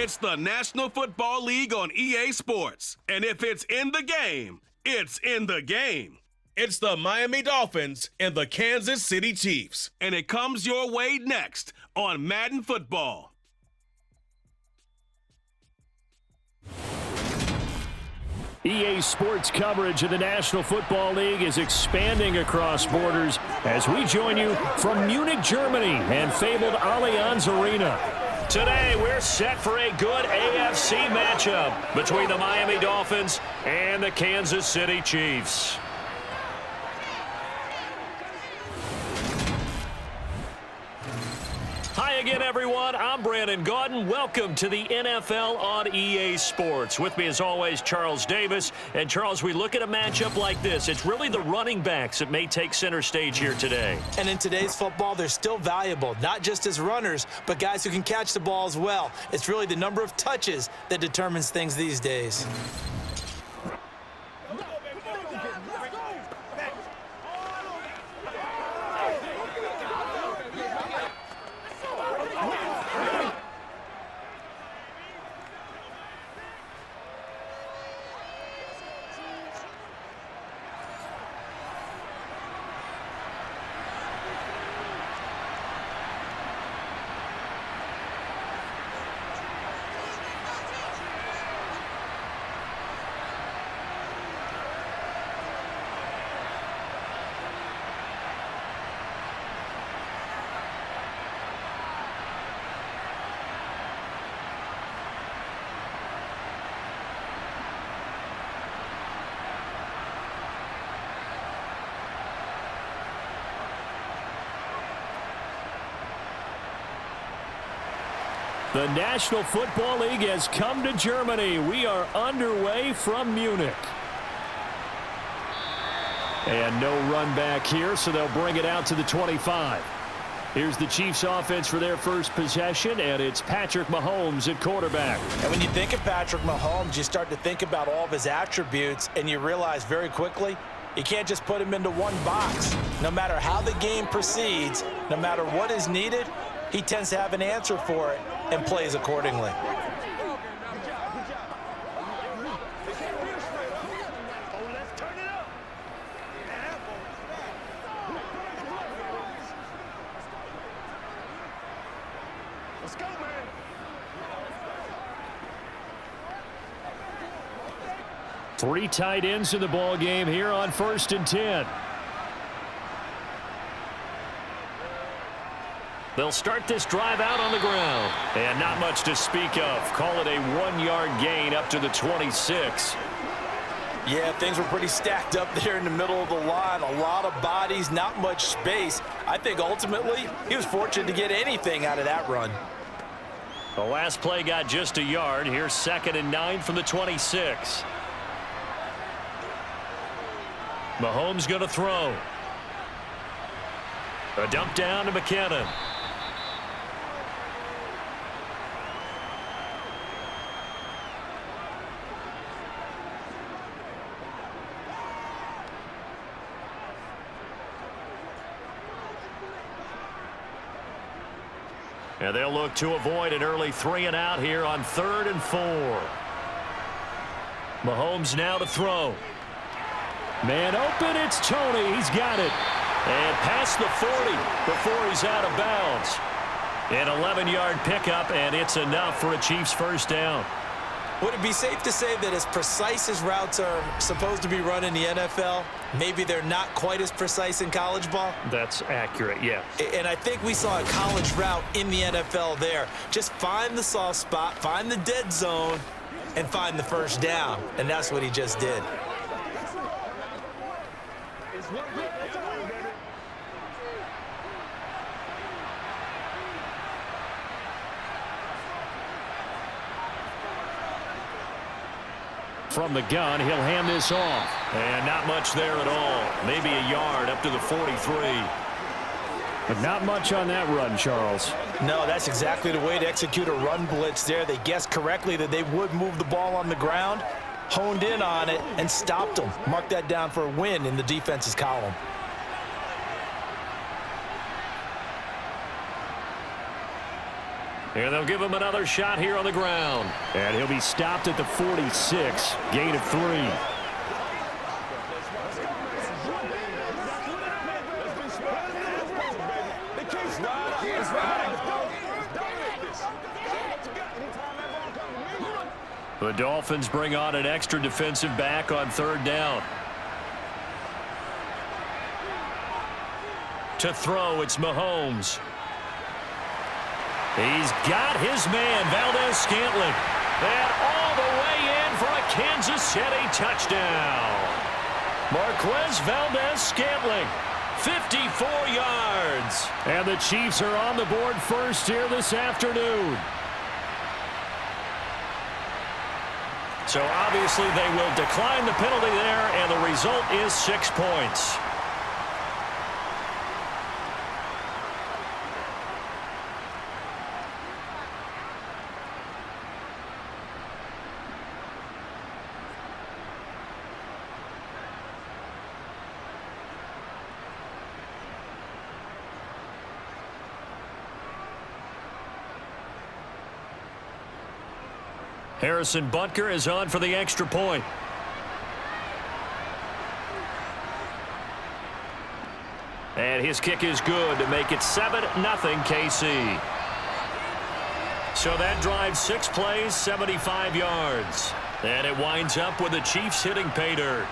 It's the National Football League on EA Sports. And if it's in the game, it's in the game. It's the Miami Dolphins and the Kansas City Chiefs. And it comes your way next on Madden Football. EA Sports coverage of the National Football League is expanding across borders as we join you from Munich, Germany and fabled Allianz Arena. Today, we're set for a good AFC matchup between the Miami Dolphins and the Kansas City Chiefs. Hi again, everyone. I'm Brandon Gaudin. Welcome to the NFL on EA Sports. With me, as always, Charles Davis. And, Charles, we look at a matchup like this. It's really the running backs that may take center stage here today. And in today's football, they're still valuable, not just as runners, but guys who can catch the ball as well. It's really the number of touches that determines things these days. The National Football League has come to Germany. We are underway from Munich. And no run back here, so they'll bring it out to the 25. Here's the Chiefs offense for their first possession, and it's Patrick Mahomes at quarterback. And when you think of Patrick Mahomes, you start to think about all of his attributes, and you realize very quickly you can't just put him into one box. No matter how the game proceeds, no matter what is needed, he tends to have an answer for it and plays accordingly. Let's go, man. Three tight ends in the ball game here on 1st and 10. They'll start this drive out on the ground. And not much to speak of. Call it a 1-yard gain up to the 26. Yeah, things were pretty stacked up there in the middle of the line. A lot of bodies, not much space. I think ultimately he was fortunate to get anything out of that run. The last play got just a yard. Here's 2nd and 9 from the 26. Mahomes going to throw. A dump down to McKinnon. And they'll look to avoid an early 3-and-out here on 3rd and 4. Mahomes now to throw. Man open, it's Tony. He's got it. And past the 40 before he's out of bounds. An 11-yard pickup, and it's enough for a Chiefs first down. Would it be safe to say that as precise as routes are supposed to be run in the NFL, maybe they're not quite as precise in college ball? That's accurate, yeah. And I think we saw a college route in the NFL there. Just find the soft spot, find the dead zone, and find the first down. And that's what he just did. From the gun, he'll hand this off. And not much there at all. Maybe a yard up to the 43. But not much on that run, Charles. No, that's exactly the way to execute a run blitz there. They guessed correctly that they would move the ball on the ground, honed in on it, and stopped them. Mark that down for a win in the defense's column. And they'll give him another shot here on the ground. And he'll be stopped at the 46. Gain of 3. The Dolphins bring on an extra defensive back on 3rd down. To throw, it's Mahomes. He's got his man, Valdez-Scantling. And all the way in for a Kansas City touchdown. Marquez Valdez-Scantling, 54 yards. And the Chiefs are on the board first here this afternoon. So obviously they will decline the penalty there, and the result is 6 points. Harrison Butker is on for the extra point. And his kick is good to make it 7-0 KC. So that drives 6 plays, 75 yards. And it winds up with the Chiefs hitting pay dirt.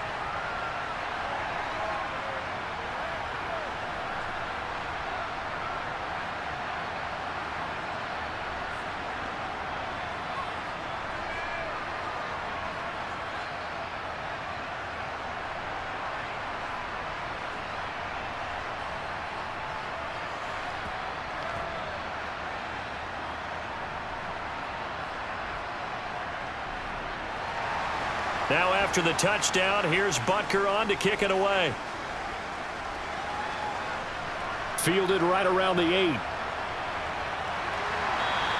Now after the touchdown, here's Butker on to kick it away. Fielded right around the 8.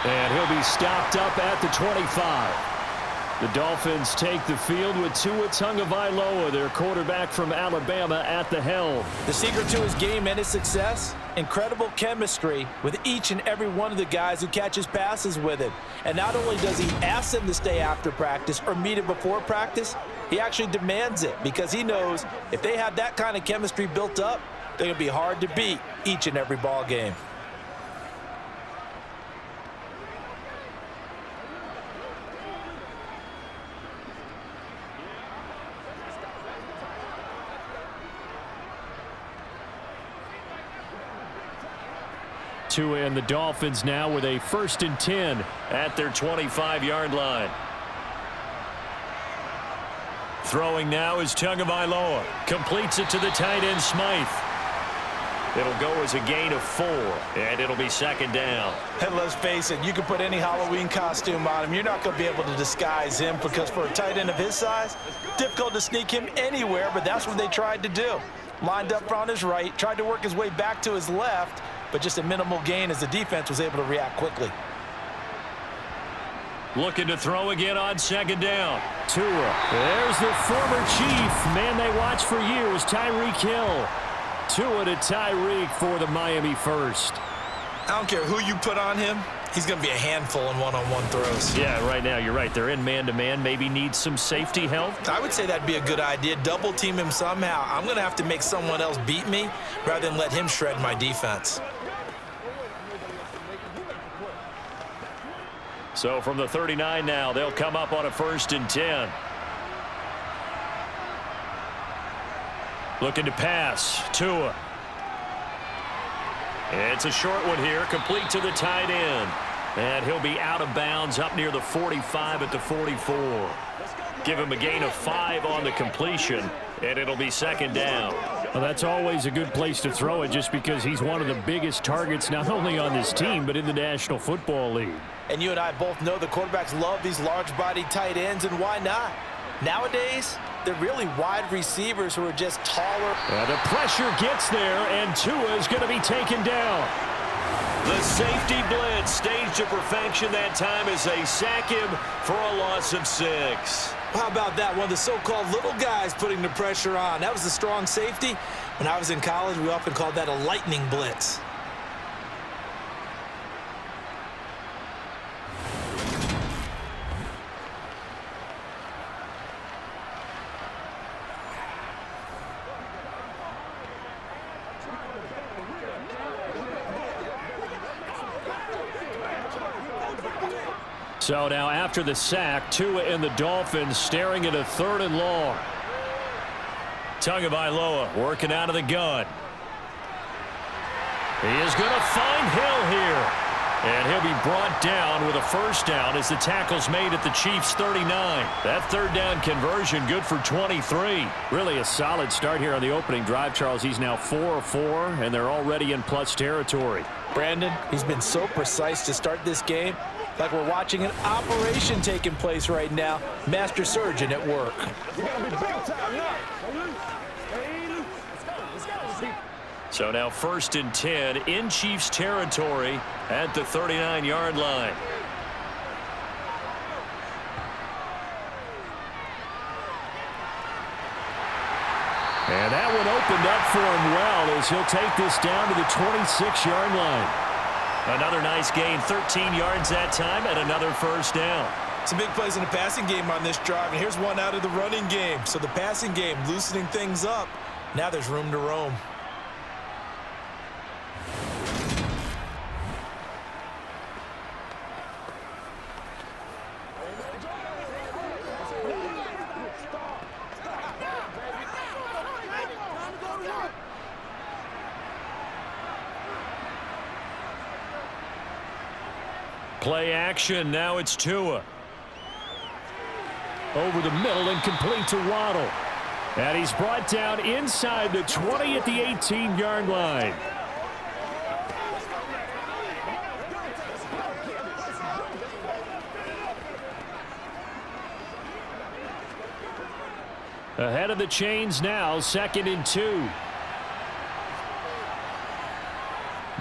And he'll be stopped up at the 25. The Dolphins take the field with Tua Tagovailoa, their quarterback from Alabama, at the helm. The secret to his game and his success? Incredible chemistry with each and every one of the guys who catches passes with him. And not only does he ask them to stay after practice or meet him before practice, he actually demands it because he knows if they have that kind of chemistry built up, they're going to be hard to beat each and every ball game. Tua and the Dolphins now with a 1st and 10 at their 25-yard line. Throwing now is Tagovailoa. Completes it to the tight end, Smythe. It'll go as a gain of 4, and it'll be 2nd down. And let's face it, you can put any Halloween costume on him. You're not going to be able to disguise him because for a tight end of his size, difficult to sneak him anywhere, but that's what they tried to do. Lined up on his right, tried to work his way back to his left, but just a minimal gain as the defense was able to react quickly. Looking to throw again on 2nd down. Tua. There's the former Chief, man they watched for years, Tyreek Hill. Tua to Tyreek for the Miami first. I don't care who you put on him, he's going to be a handful in one-on-one throws. Yeah, right now, you're right. They're in man-to-man. Maybe need some safety help. I would say that'd be a good idea. Double team him somehow. I'm going to have to make someone else beat me rather than let him shred my defense. So from the 39 now, they'll come up on a 1st and 10. Looking to pass. Tua. It's a short one here, complete to the tight end. And he'll be out of bounds up near the 45 at the 44. Give him a gain of 5 on the completion, and it'll be 2nd down. Well, that's always a good place to throw it just because he's one of the biggest targets not only on this team but in the National Football League. And you and I both know the quarterbacks love these large-bodied tight ends, and why not? Nowadays, they're really wide receivers who are just taller. The pressure gets there, and Tua is going to be taken down. The safety blitz staged to perfection that time as they sack him for a loss of 6. How about that? One of the so-called little guys putting the pressure on. That was the strong safety. When I was in college, we often called that a lightning blitz. So now after the sack, Tua and the Dolphins staring at a 3rd and long. Tagovailoa working out of the gun. He is going to find Hill here. And he'll be brought down with a 1st down as the tackle's made at the Chiefs' 39. That 3rd down conversion good for 23. Really a solid start here on the opening drive, Charles. He's now 4 of 4, and they're already in plus territory. Brandon, he's been so precise to start this game. Like we're watching an operation taking place right now. Master surgeon at work. So now 1st and 10 in Chiefs territory at the 39-yard line. And that one opened up for him well as he'll take this down to the 26-yard line. Another nice gain, 13 yards that time, and another 1st down. Some big plays in the passing game on this drive, and here's one out of the running game. So the passing game loosening things up. Now there's room to roam. Play action, now it's Tua. Over the middle and complete to Waddle. And he's brought down inside the 20 at the 18-yard line. Ahead of the chains now, 2nd and 2.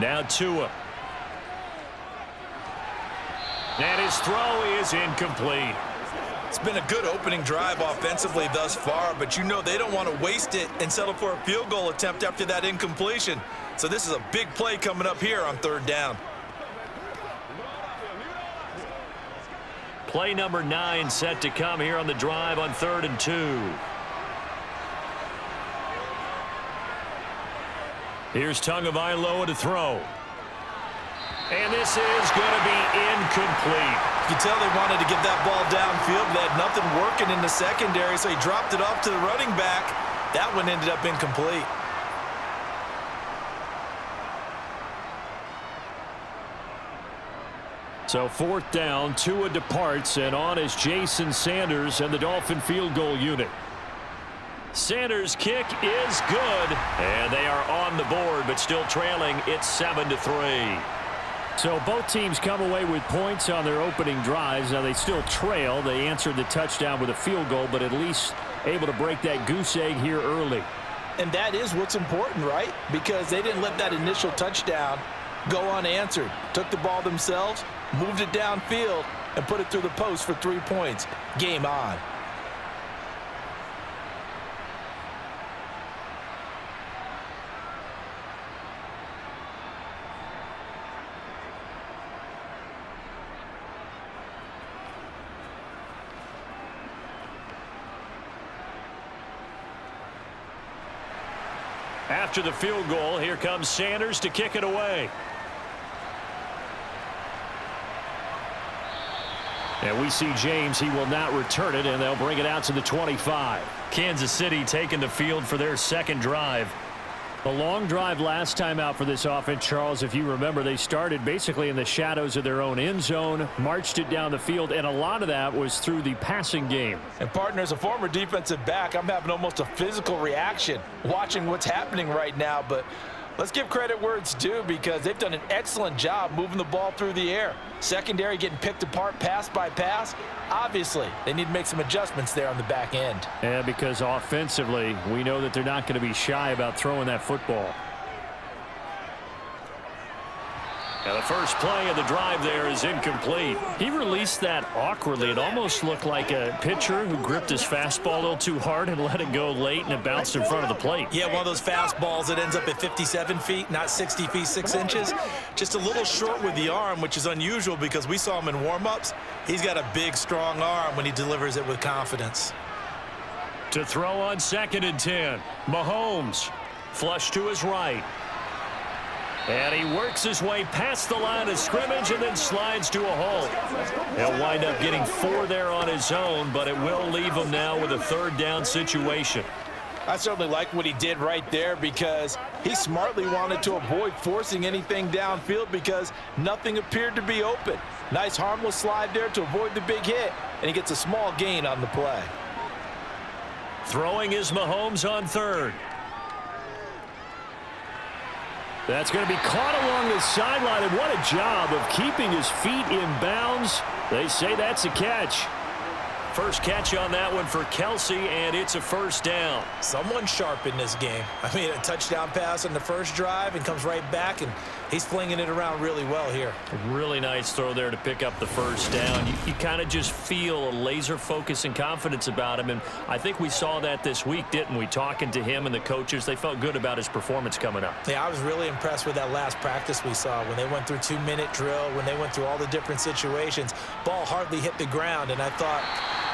Now Tua. And his throw is incomplete. It's been a good opening drive offensively thus far, but you know they don't want to waste it and settle for a field goal attempt after that incompletion. So this is a big play coming up here on 3rd down. Play number 9 set to come here on the drive on 3rd and 2. Here's Tagovailoa to throw. And this is going to be incomplete. You can tell they wanted to get that ball downfield. They had nothing working in the secondary, so he dropped it off to the running back. That one ended up incomplete. So 4th down, Tua departs, and on is Jason Sanders and the Dolphin field goal unit. Sanders' kick is good, and they are on the board, but still trailing. It's 7-3. So both teams come away with points on their opening drives. Now they still trail. They answered the touchdown with a field goal, but at least able to break that goose egg here early. And that is what's important, right? Because they didn't let that initial touchdown go unanswered. Took the ball themselves, moved it downfield, and put it through the post for 3 points. Game on. After the field goal, here comes Sanders to kick it away. And we see James. He will not return it, and they'll bring it out to the 25. Kansas City taking the field for their 2nd drive. The long drive last time out for this offense, Charles, if you remember, they started basically in the shadows of their own end zone, marched it down the field, and a lot of that was through the passing game. And partner, as a former defensive back, I'm having almost a physical reaction watching what's happening right now. But let's give credit where it's due, because they've done an excellent job moving the ball through the air. Secondary getting picked apart pass by pass. Obviously, they need to make some adjustments there on the back end. And because offensively, we know that they're not going to be shy about throwing that football. Now the first play of the drive there is incomplete. He released that awkwardly. It almost looked like a pitcher who gripped his fastball a little too hard and let it go late, and it bounced in front of the plate. Yeah, one of those fastballs that ends up at 57 feet, not 60 feet 6 inches. Just a little short with the arm, which is unusual because we saw him in warm-ups. He's got a big, strong arm when he delivers it with confidence. To throw on 2nd and 10. Mahomes, flush to his right. And he works his way past the line of scrimmage and then slides to a hole. He'll wind up getting 4 there on his own, but it will leave him now with a 3rd down situation. I certainly like what he did right there because he smartly wanted to avoid forcing anything downfield because nothing appeared to be open. Nice harmless slide there to avoid the big hit, and he gets a small gain on the play. Throwing is Mahomes on 3rd. That's going to be caught along the sideline, and what a job of keeping his feet in bounds. They say that's a catch. First catch on that one for Kelsey, and it's a 1st down. Someone sharp in this game. I mean, a touchdown pass on the first drive and comes right back, and he's flinging it around really well here. A really nice throw there to pick up the 1st down. You kind of just feel a laser focus and confidence about him, and I think we saw that this week, didn't we? Talking to him and the coaches, they felt good about his performance coming up. Yeah, I was really impressed with that last practice we saw when they went through 2-minute drill, when they went through all the different situations. Ball hardly hit the ground, and I thought,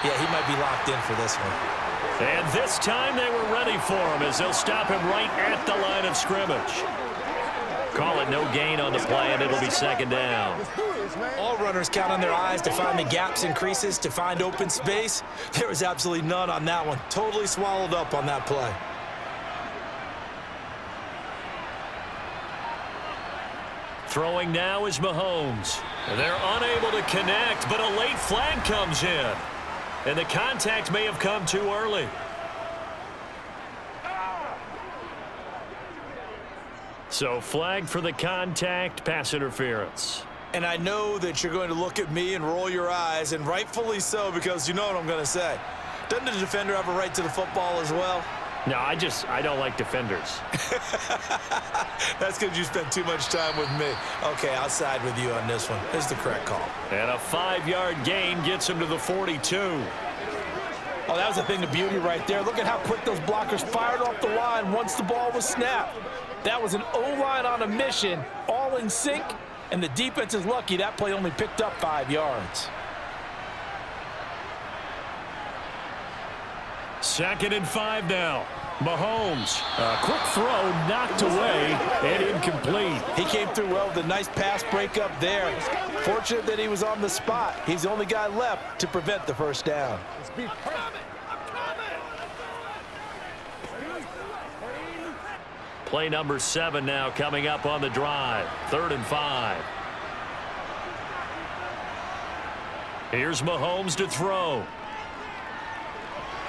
yeah, he might be locked in for this one. And this time they were ready for him as they'll stop him right at the line of scrimmage. Call it no gain on the play, and it'll be 2nd down. All runners count on their eyes to find the gaps and creases, to find open space. There was absolutely none on that one. Totally swallowed up on that play. Throwing now is Mahomes. They're unable to connect, but a late flag comes in. And the contact may have come too early. So flag for the contact, pass interference. And I know that you're going to look at me and roll your eyes, and rightfully so, because you know what I'm going to say. Doesn't the defender have a right to the football as well? No, I don't like defenders. That's because you spent too much time with me. Okay, I'll side with you on this one. It's the correct call. And a 5-yard gain gets him to the 42. Oh, that was a thing of beauty right there. Look at how quick those blockers fired off the line once the ball was snapped. That was an O-line on a mission, all in sync, and the defense is lucky that play only picked up 5 yards. 2nd and 5 now. Mahomes, a quick throw knocked away and incomplete. He came through well with a nice pass breakup there. Fortunate that he was on the spot. He's the only guy left to prevent the 1st down. Play number 7 now coming up on the drive. 3rd and 5. Here's Mahomes to throw.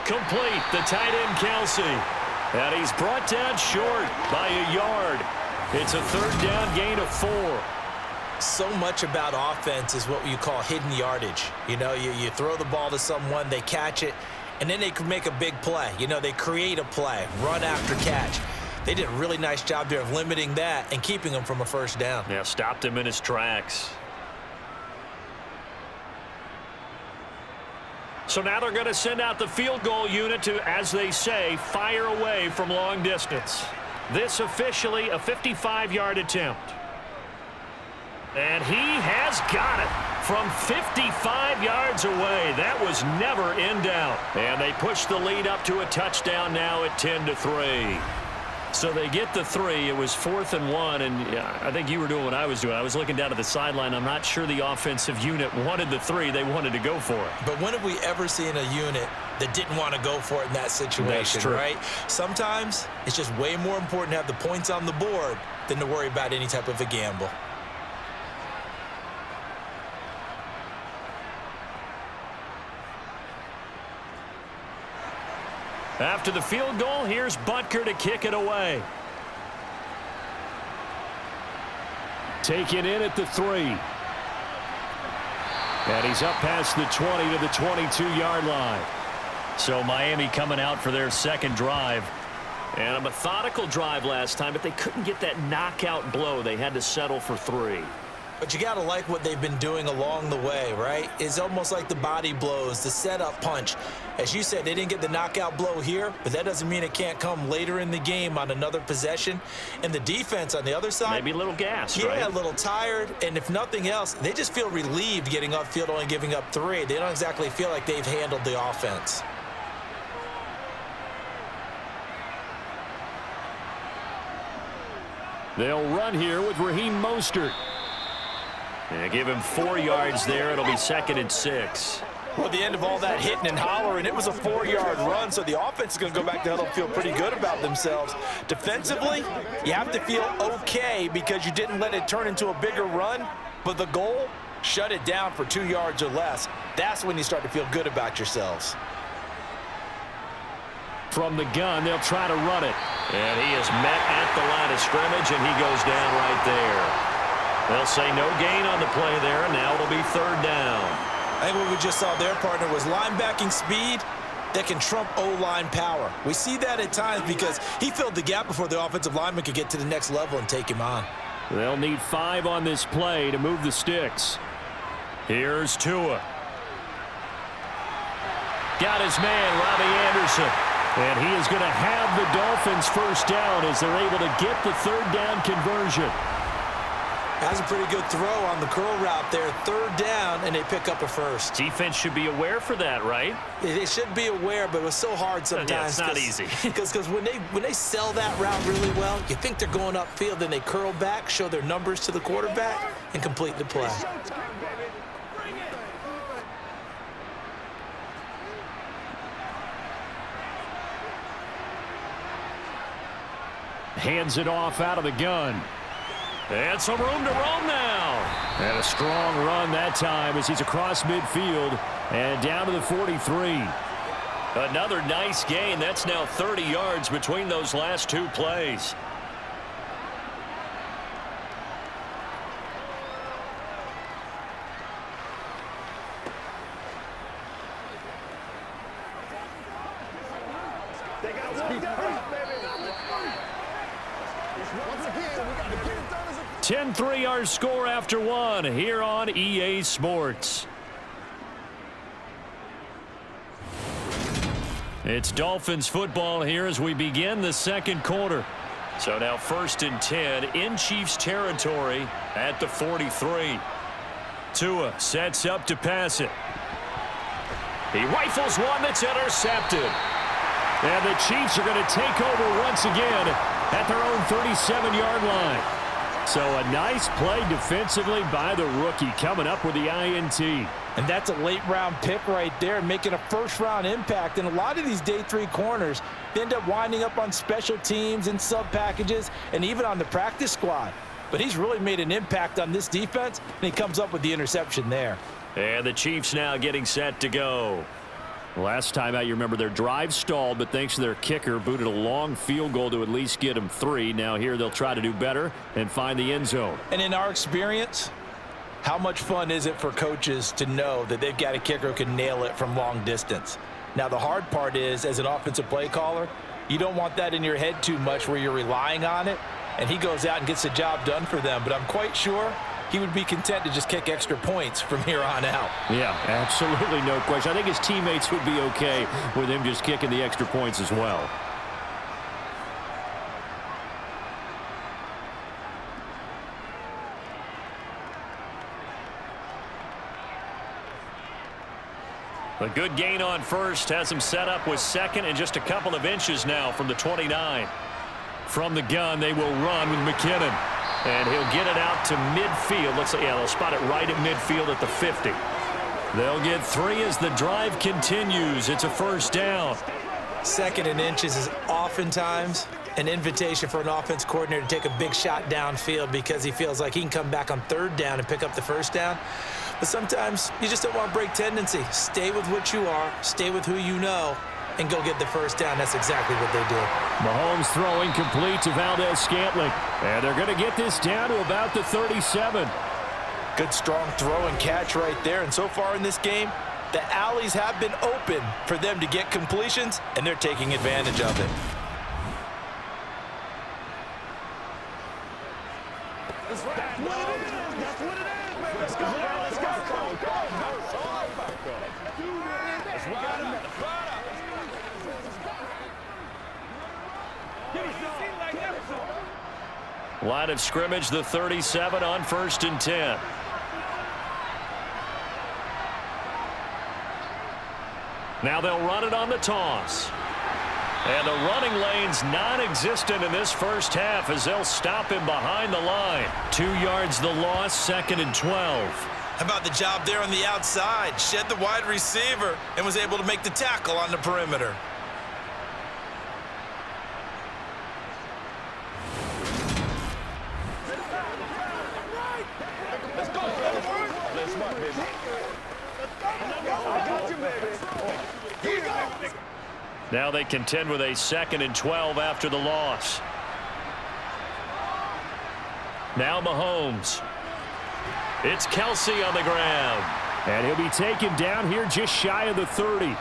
Complete, the tight end Kelsey. And he's brought down short by a yard. It's a 3rd down gain of 4. So much about offense is what you call hidden yardage. You know, you throw the ball to someone, they catch it, and then they can make a big play. You know, they create a play, run after catch. They did a really nice job there of limiting that and keeping him from a 1st down. Yeah, stopped him in his tracks. So now they're going to send out the field goal unit to, as they say, fire away from long distance. This officially a 55-yard attempt. And he has got it from 55 yards away. That was never in doubt. And they push the lead up to a touchdown now at 10-3. So they get the 3. It was 4th and 1, and I think you were doing what I was doing. I was looking down at the sideline. I'm not sure the offensive unit wanted the 3. They wanted to go for it. But when have we ever seen a unit that didn't want to go for it in that situation, right? Sometimes it's just way more important to have the points on the board than to worry about any type of a gamble. After the field goal, here's Butker to kick it away. Taken in at the 3. And he's up past the 20 to the 22-yard line. So Miami coming out for their 2nd drive. And a methodical drive last time, but they couldn't get that knockout blow. They had to settle for 3. But you got to like what they've been doing along the way, right? It's almost like the body blows, the setup punch. As you said, they didn't get the knockout blow here, but that doesn't mean it can't come later in the game on another possession. And the defense on the other side, maybe a little gassed, right? Yeah, a little tired. And if nothing else, they just feel relieved getting upfield, only giving up 3. They don't exactly feel like they've handled the offense. They'll run here with Raheem Mostert. And give him 4 yards there. It'll be 2nd and 6. Well, the end of all that hitting and hollering, it was a 4-yard run, so the offense is going to go back to huddle and feel pretty good about themselves. Defensively, you have to feel okay because you didn't let it turn into a bigger run, but the goal, shut it down for 2 yards or less. That's when you start to feel good about yourselves. From the gun, they'll try to run it. And he is met at the line of scrimmage, and he goes down right there. They'll say no gain on the play there, and now it'll be 3rd down. I think what we just saw their partner was linebacking speed that can trump O-line power. We see that at times because he filled the gap before the offensive lineman could get to the next level and take him on. They'll need 5 on this play to move the sticks. Here's Tua. Got his man, Robbie Anderson. And he is going to have the Dolphins first down as they're able to get the 3rd down conversion. That's a pretty good throw on the curl route there. 3rd down, and they pick up a first. Defense should be aware for that, right? They should be aware, but it was so hard sometimes. Yeah, it's not easy. Because when they sell that route really well, you think they're going upfield, then they curl back, show their numbers to the quarterback, and complete the play. Hands it off out of the gun. And some room to roam now. And a strong run that time as he's across midfield and down to the 43. Another nice gain. That's now 30 yards between those last 2 plays. They got to be perfect, baby. Once again, we got to get it done as a 10-3 our score after 1 here on EA Sports. It's Dolphins football here as we begin the 2nd quarter. So now 1st and 10 in Chiefs territory at the 43. Tua sets up to pass it. He rifles one that's intercepted. And the Chiefs are going to take over once again at their own 37-yard line. So a nice play defensively by the rookie coming up with the INT. And that's a late-round pick right there, making a first-round impact. And a lot of these day 3 corners end up winding up on special teams and sub-packages and even on the practice squad. But he's really made an impact on this defense, and he comes up with the interception there. And the Chiefs now getting set to go. Last time out, you remember their drive stalled, but thanks to their kicker, booted a long field goal to at least get them 3. Now here they'll try to do better and find the end zone. And in our experience, how much fun is it for coaches to know that they've got a kicker who can nail it from long distance? Now, the hard part is, as an offensive play caller, you don't want that in your head too much where you're relying on it, and he goes out and gets the job done for them. But I'm quite sure he would be content to just kick extra points from here on out. Yeah, absolutely no question. I think his teammates would be okay with him just kicking the extra points as well. A good gain on first has him set up with 2nd and just a couple of inches now from the 29. From the gun, they will run with McKinnon. And he'll get it out to midfield. Looks like, yeah, they'll spot it right at midfield at the 50. They'll get 3 as the drive continues. It's a first down. 2nd and inches is oftentimes an invitation for an offense coordinator to take a big shot downfield because he feels like he can come back on 3rd down and pick up the first down. But sometimes you just don't want to break tendency. Stay with what you are, stay with who you know, and go get the first down. That's exactly what they did. Mahomes throwing complete to Valdez-Scantling. And they're going to get this down to about the 37. Good strong throw and catch right there. And so far in this game, the alleys have been open for them to get completions, and they're taking advantage of it. That's what it is. That's what it is, man. Let's go, man. Let's go. Let's ride up. Line of scrimmage, the 37 on 1st and 10. Now they'll run it on the toss. And the running lane's non-existent in this first half as they'll stop him behind the line. 2 yards the loss, 2nd and 12. How about the job there on the outside? Shed the wide receiver and was able to make the tackle on the perimeter. Let's go, let's mark, baby. I got you, baby. Here we go. Now they contend with a 2nd and 12 after the loss. Now Mahomes. It's Kelsey on the ground. And he'll be taken down here just shy of the 30. Well,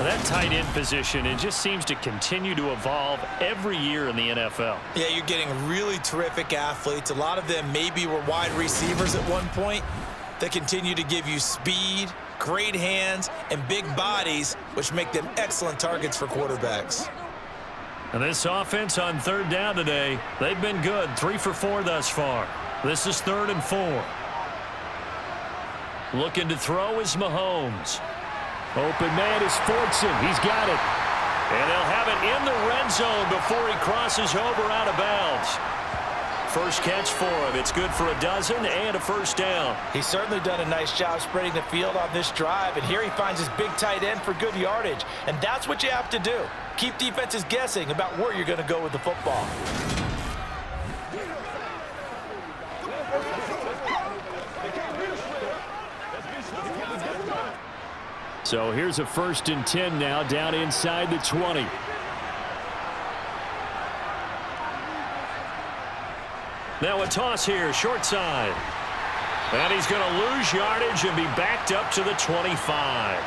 that tight end position, it just seems to continue to evolve every year in the NFL. Yeah, you're getting really terrific athletes. A lot of them maybe were wide receivers at one point that continue to give you speed, great hands, and big bodies, which make them excellent targets for quarterbacks. And this offense on 3rd down today, they've been good. 3 for 4 thus far. This is 3rd and 4. Looking to throw is Mahomes. Open man is Fortson. He's got it. And they'll have it in the red zone before he crosses over out of bounds. First catch for him. It's good for a dozen and a first down. He's certainly done a nice job spreading the field on this drive, and here he finds his big tight end for good yardage. And that's what you have to do. Keep defenses guessing about where you're going to go with the football. So here's a 1st and 10 now down inside the 20. Now a toss here, short side. And he's going to lose yardage and be backed up to the 25.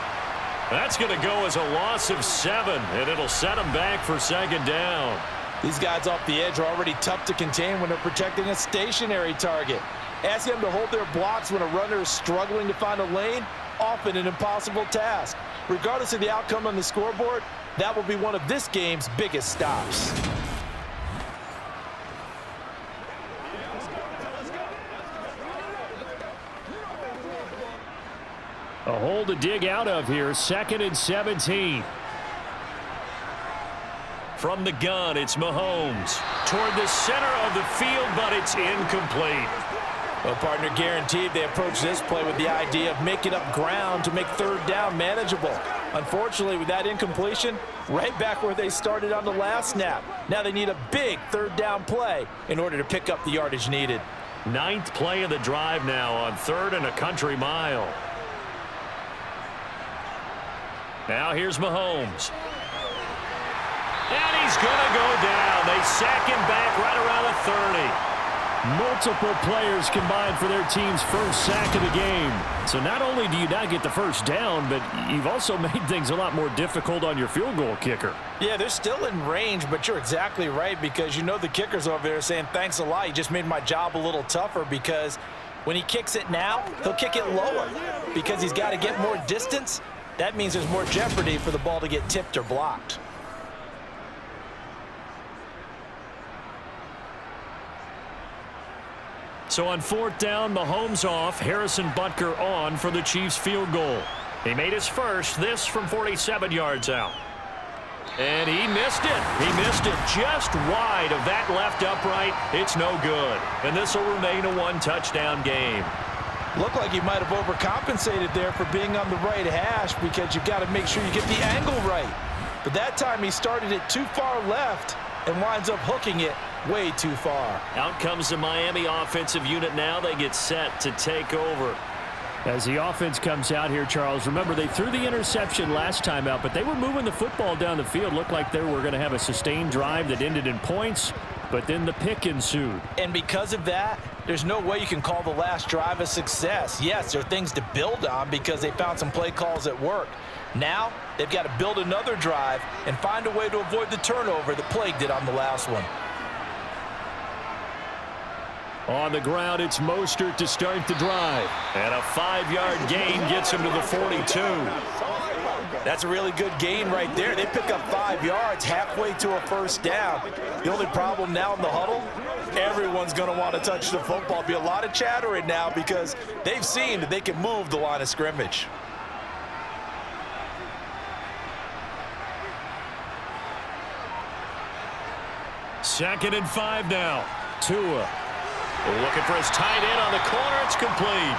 That's going to go as a loss of 7, and it'll set him back for 2nd down. These guys off the edge are already tough to contain when they're protecting a stationary target. Asking them to hold their blocks when a runner is struggling to find a lane, often an impossible task. Regardless of the outcome on the scoreboard, that will be one of this game's biggest stops. A hole to dig out of here. 2nd and 17. From the gun, it's Mahomes. Toward the center of the field, but it's incomplete. Well, partner, guaranteed they approach this play with the idea of making up ground to make 3rd down manageable. Unfortunately, with that incompletion, right back where they started on the last snap. Now they need a big 3rd down play in order to pick up the yardage needed. 9th play of the drive now on 3rd and a country mile. Now here's Mahomes. And he's going to go down. They sack him back right around the 30. Multiple players combined for their team's first sack of the game. So not only do you not get the first down, but you've also made things a lot more difficult on your field goal kicker. Yeah, they're still in range, but you're exactly right, because you know the kicker's over there saying, thanks a lot, you just made my job a little tougher, because when he kicks it now, he'll kick it lower because he's got to get more distance. That means there's more jeopardy for the ball to get tipped or blocked. So on 4th down, Mahomes off, Harrison Butker on for the Chiefs field goal. He made his first, this from 47 yards out. And he missed it. He missed it just wide of that left upright. It's no good. And this will remain a 1-touchdown game. Looked like he might have overcompensated there for being on the right hash, because you've got to make sure you get the angle right. But that time he started it too far left and winds up hooking it way too far. Out comes the Miami offensive unit now. They get set to take over. As the offense comes out here, Charles, remember they threw the interception last time out, but they were moving the football down the field. Looked like they were going to have a sustained drive that ended in points, but then the pick ensued. And because of that, there's no way you can call the last drive a success. Yes, there are things to build on because they found some play calls that worked. Now, they've got to build another drive and find a way to avoid the turnover that plagued it on the last one. On the ground, it's Mostert to start the drive. And a 5-yard gain gets him to the 42. That's a really good gain right there. They pick up 5 yards halfway to a first down. The only problem now in the huddle, everyone's going to want to touch the football. Be a lot of chattering now because they've seen that they can move the line of scrimmage. 2nd and 5 now. Tua looking for his tight end on the corner. It's complete.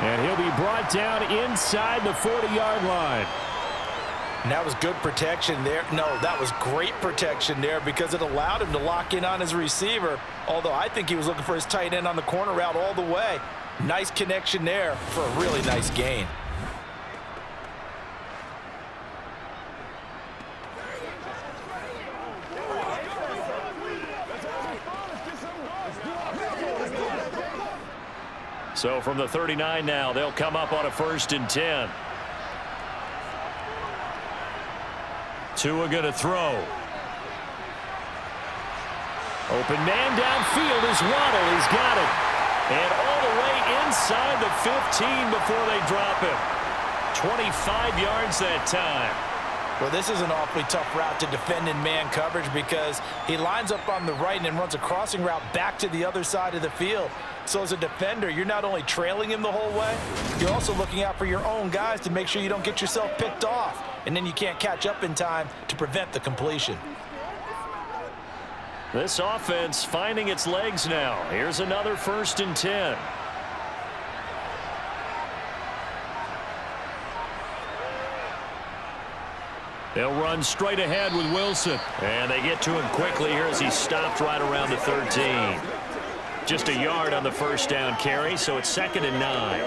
And he'll be brought down inside the 40-yard line. And that was good protection there. No, that was great protection there because it allowed him to lock in on his receiver, although I think he was looking for his tight end on the corner route all the way. Nice connection there for a really nice gain. So from the 39 now, they'll come up on a 1st and 10. Tua going to throw. Open man downfield is Waddle. He's got it. And all the way inside the 15 before they drop him. 25 yards that time. Well, this is an awfully tough route to defend in man coverage because he lines up on the right and then runs a crossing route back to the other side of the field. So as a defender, you're not only trailing him the whole way, you're also looking out for your own guys to make sure you don't get yourself picked off. And then you can't catch up in time to prevent the completion. This offense finding its legs now. Here's another 1st and 10. They'll run straight ahead with Wilson. And they get to him quickly here as he stopped right around the 13. Just a yard on the 1st down carry, so it's 2nd and 9.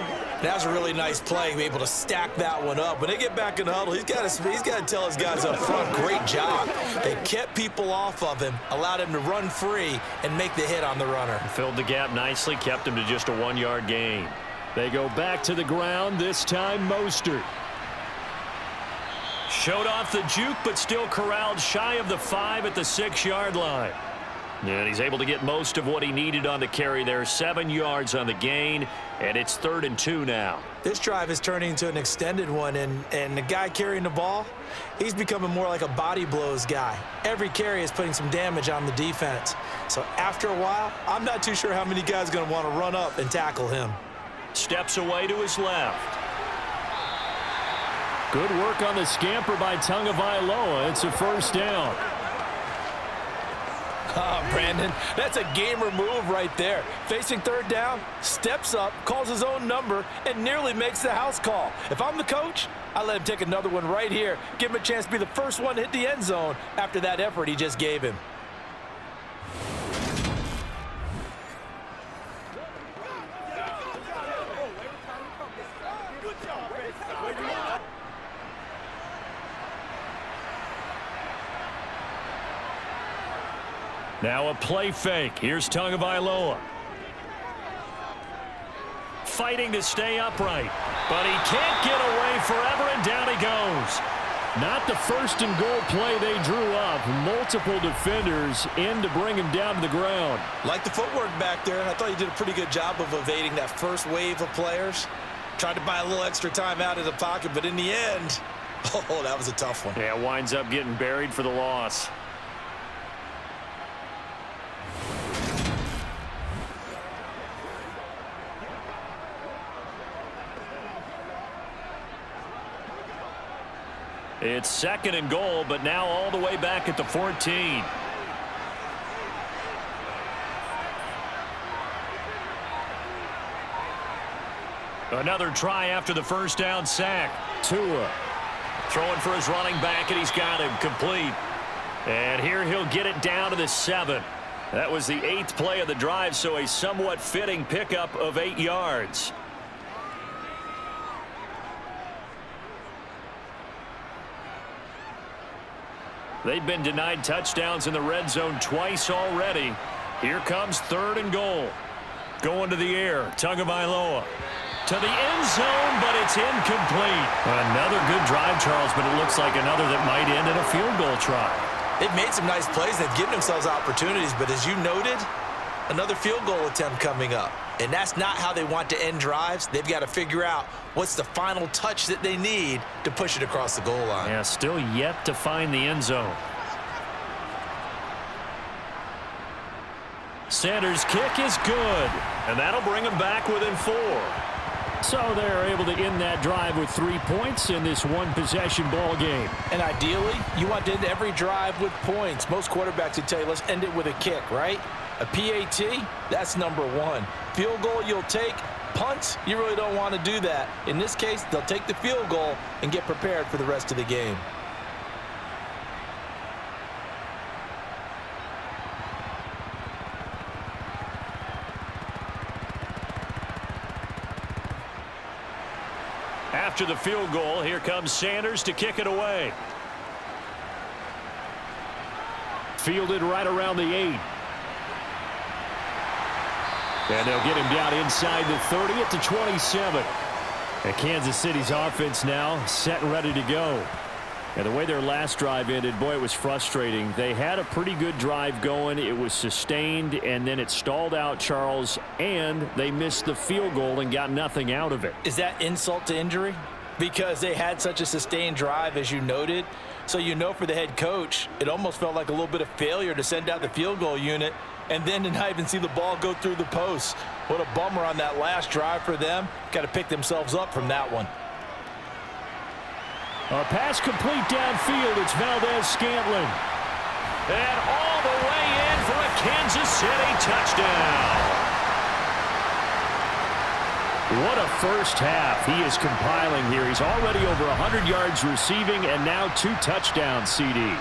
That was a really nice play, be able to stack that one up. When they get back in the huddle, he's got to tell his guys up front, great job. They kept people off of him, allowed him to run free and make the hit on the runner. Filled the gap nicely, kept him to just a 1-yard gain. They go back to the ground, this time Mostert. Showed off the juke, but still corralled shy of the 5 at the 6-yard line. And he's able to get most of what he needed on the carry there. 7 yards on the gain, and it's 3rd and 2 now. This drive is turning into an extended one, and the guy carrying the ball, he's becoming more like a body blows guy. Every carry is putting some damage on the defense. So after a while, I'm not too sure how many guys are going to want to run up and tackle him. Steps away to his left. Good work on the scamper by Tagovailoa. It's a 1st down. Oh, Brandon, that's a gamer move right there. Facing 3rd down, steps up, calls his own number, and nearly makes the house call. If I'm the coach, I let him take another one right here. Give him a chance to be the first one to hit the end zone after that effort he just gave him. Now a play fake. Here's Tagovailoa. Fighting to stay upright. But he can't get away forever, and down he goes. Not the 1st and goal play they drew up. Multiple defenders in to bring him down to the ground. Like the footwork back there, I thought he did a pretty good job of evading that first wave of players. Tried to buy a little extra time out of the pocket, but in the end, oh, that was a tough one. Yeah, winds up getting buried for the loss. It's 2nd and goal, but now all the way back at the 14. Another try after the 1st down sack. Tua throwing for his running back, and he's got him complete. And here he'll get it down to the 7. That was the 8th play of the drive, so a somewhat fitting pickup of 8 yards. They've been denied touchdowns in the red zone twice already. Here comes 3rd and goal. Going to the air, Tagovailoa. To the end zone, but it's incomplete. Another good drive, Charles, but it looks like another that might end in a field goal try. They've made some nice plays. They've given themselves opportunities, but as you noted, another field goal attempt coming up. And that's not how they want to end drives. They've got to figure out what's the final touch that they need to push it across the goal line. Yeah, still yet to find the end zone. Sanders' kick is good, and that'll bring him back within 4. So they're able to end that drive with 3 points in this one-possession ball game. And ideally, you want to end every drive with points. Most quarterbacks would tell you, let's end it with a kick, right? A PAT, that's number one. Field goal you'll take. Punts, you really don't want to do that. In this case, they'll take the field goal and get prepared for the rest of the game. After the field goal, here comes Sanders to kick it away. Fielded right around the 8. And they'll get him down inside the 30 at the 27. And Kansas City's offense now set and ready to go. And the way their last drive ended, boy, it was frustrating. They had a pretty good drive going. It was sustained, and then it stalled out, Charles, and they missed the field goal and got nothing out of it. Is that insult to injury? Because they had such a sustained drive, as you noted. So you know for the head coach, it almost felt like a little bit of failure to send out the field goal unit and then to not even see the ball go through the post. What a bummer on that last drive for them. Got to pick themselves up from that one. A pass complete downfield. It's Valdez-Scantling. And all the way in for a Kansas City touchdown. What a first half he is compiling here. He's already over 100 yards receiving and now 2 touchdowns, CD.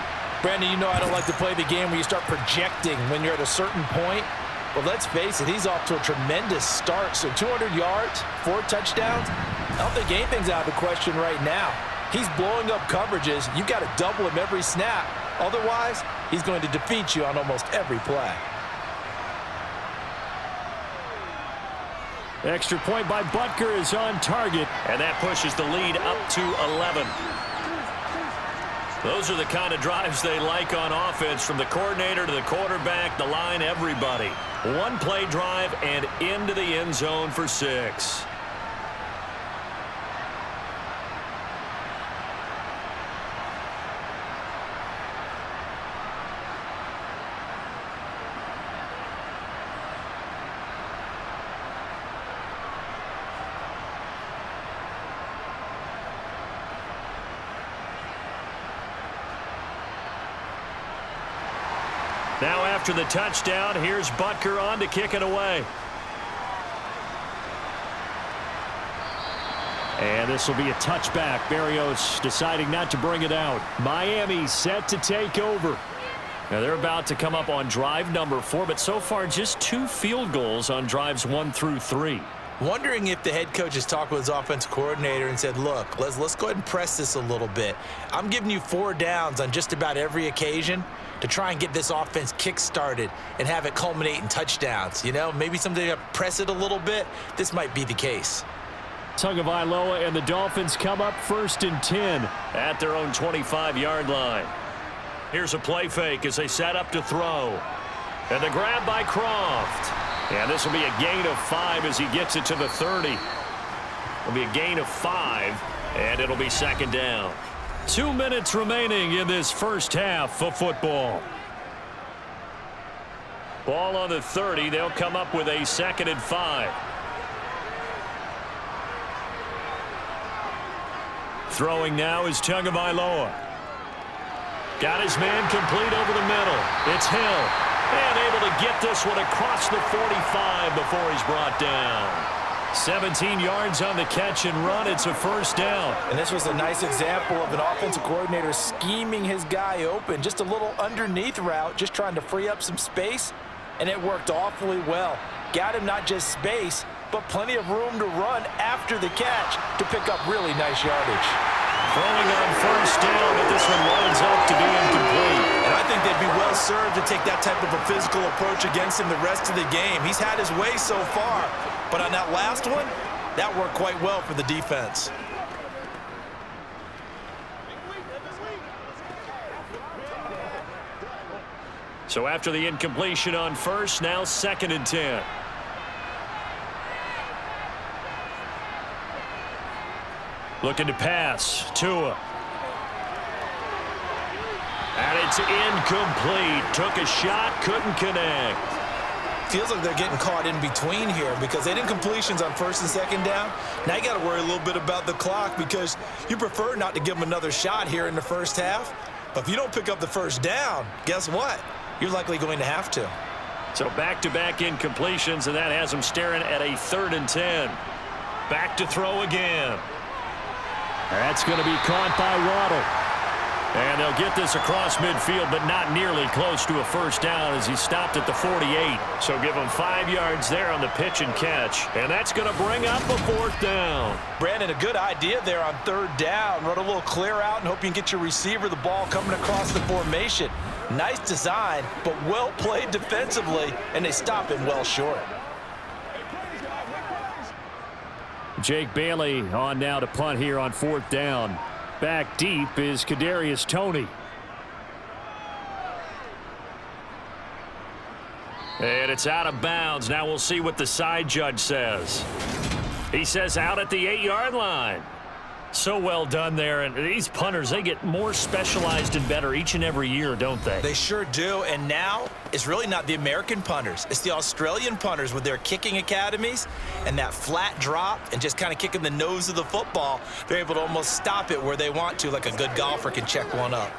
Brandon, you know I don't like to play the game where you start projecting when you're at a certain point. Well, let's face it, he's off to a tremendous start. So 200 yards, 4 touchdowns. I don't think anything's out of the question right now. He's blowing up coverages. You've got to double him every snap. Otherwise, he's going to defeat you on almost every play. Extra point by Butker is on target. And that pushes the lead up to 11. Those are the kind of drives they like on offense, from the coordinator to the quarterback, the line, everybody. One play drive and into the end zone for 6. Now after the touchdown, here's Butker on to kick it away. And this will be a touchback. Berrios deciding not to bring it out. Miami set to take over. Now they're about to come up on drive number 4, but so far just 2 field goals on drives 1 through 3. Wondering if the head coach has talked with his offensive coordinator and said, look, let's go ahead and press this a little bit. I'm giving you 4 downs on just about every occasion to try and get this offense kick-started and have it culminate in touchdowns. You know, maybe someday press it a little bit. This might be the case. Tagovailoa and the Dolphins come up 1st and 10 at their own 25-yard line. Here's a play fake as they set up to throw. And the grab by Croft. And this will be a gain of 5 as he gets it to the 30. It'll be a gain of 5, and it'll be 2nd down. 2 minutes remaining in this first half of football. Ball on the 30. They'll come up with a 2nd and 5. Throwing now is Tagovailoa. Got his man complete over the middle. It's Hill. And able to get this one across the 45 before he's brought down. 17 yards on the catch and run. It's a 1st down. And this was a nice example of an offensive coordinator scheming his guy open. Just a little underneath route, just trying to free up some space. And it worked awfully well. Got him not just space, but plenty of room to run after the catch to pick up really nice yardage. Throwing on 1st down, but this one winds up to be incomplete. And I think they'd be well served to take that type of a physical approach against him the rest of the game. He's had his way so far, but on that last one, that worked quite well for the defense. So after the incompletion on 1st, now 2nd and 10. Looking to pass. Tua. And it's incomplete. Took a shot, couldn't connect. Feels like they're getting caught in between here because they didn't completions on first and second down. Now you got to worry a little bit about the clock because you prefer not to give them another shot here in the first half. But if you don't pick up the first down, guess what? You're likely going to have to. So back-to-back incompletions, and that has them staring at a 3rd and 10. Back to throw again. That's going to be caught by Waddle. And they'll get this across midfield, but not nearly close to a first down as he stopped at the 48. So give him 5 yards there on the pitch and catch. And that's going to bring up a 4th down. Brandon, a good idea there on 3rd down. Run a little clear out and hope you can get your receiver the ball coming across the formation. Nice design, but well played defensively, and they stop him well short. Jake Bailey on now to punt here on 4th down. Back deep is Kadarius Toney. And it's out of bounds. Now we'll see what the side judge says. He says out at the 8-yard line. So well done there. And these punters, they get more specialized and better each and every year, don't they? They sure do. And now it's really not the American punters. It's the Australian punters with their kicking academies and that flat drop and just kind of kicking the nose of the football. They're able to almost stop it where they want to, like a good golfer can check one up.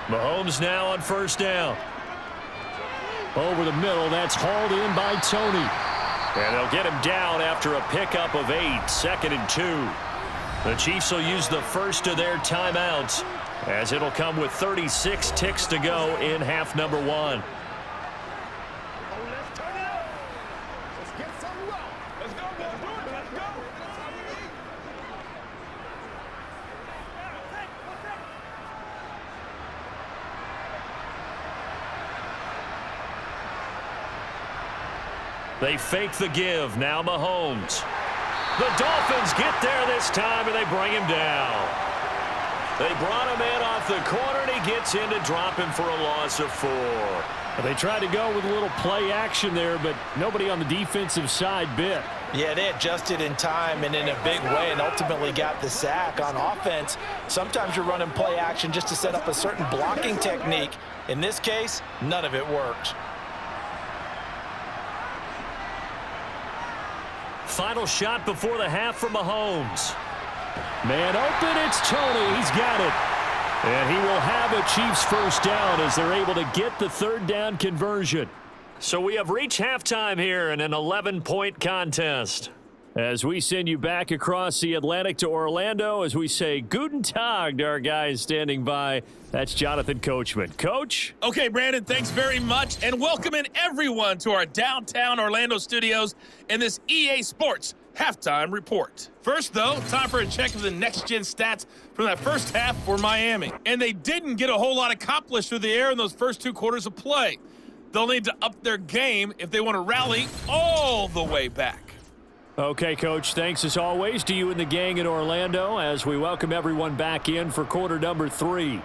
Mahomes now on 1st down. Over the middle, that's hauled in by Toney. And they'll get him down after a pickup of 8, 2nd and 2. The Chiefs will use the first of their timeouts as it'll come with 36 ticks to go in half number 1. They fake the give. Now Mahomes. The Dolphins get there this time, and they bring him down. They brought him in off the corner, and he gets in to drop him for a loss of 4. They tried to go with a little play action there, but nobody on the defensive side bit. Yeah, they adjusted in time and in a big way and ultimately got the sack. On offense, sometimes you're running play action just to set up a certain blocking technique. In this case, none of it worked. Final shot before the half for Mahomes. Man open, it's Toney. He's got it. And he will have a Chiefs first down as they're able to get the 3rd down conversion. So we have reached halftime here in an 11-point contest. As we send you back across the Atlantic to Orlando, as we say Guten Tag to our guys standing by. That's Jonathan Coachman. Coach? Okay, Brandon, thanks very much. And welcome in everyone to our downtown Orlando studios in this EA Sports halftime report. First, though, time for a check of the next-gen stats from that first half for Miami. And they didn't get a whole lot accomplished through the air in those first 2 quarters of play. They'll need to up their game if they want to rally all the way back. Okay, Coach, thanks as always to you and the gang in Orlando as we welcome everyone back in for quarter number 3.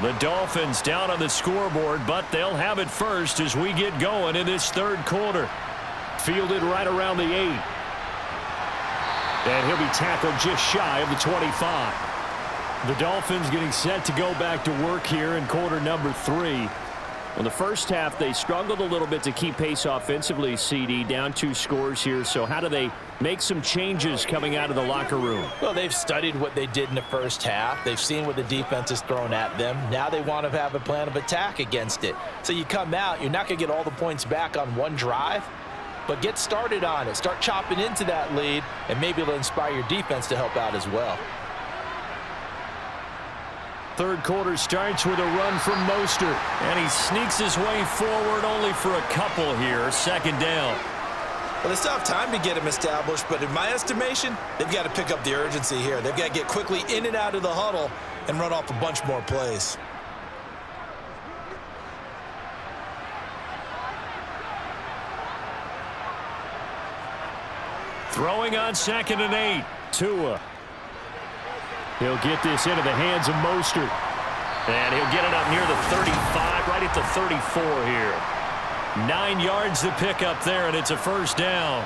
The Dolphins down on the scoreboard, but they'll have it first as we get going in this 3rd quarter. Fielded right around the 8. And he'll be tackled just shy of the 25. The Dolphins getting set to go back to work here in quarter number 3. In the first half, they struggled a little bit to keep pace offensively, CD, down 2 scores here. So how do they make some changes coming out of the locker room? Well, they've studied what they did in the first half. They've seen what the defense has thrown at them. Now they want to have a plan of attack against it. So you come out, you're not going to get all the points back on one drive, but get started on it. Start chopping into that lead, and maybe it'll inspire your defense to help out as well. Third quarter starts with a run from Mostert. And he sneaks his way forward only for a couple here. Second down. Well, they still have time to get him established, but in my estimation, they've got to pick up the urgency here. They've got to get quickly in and out of the huddle and run off a bunch more plays. Throwing on 2nd and 8. Tua. He'll get this into the hands of Mostert. And he'll get it up near the 35, right at the 34 here. 9 yards to pick up there, and it's a first down.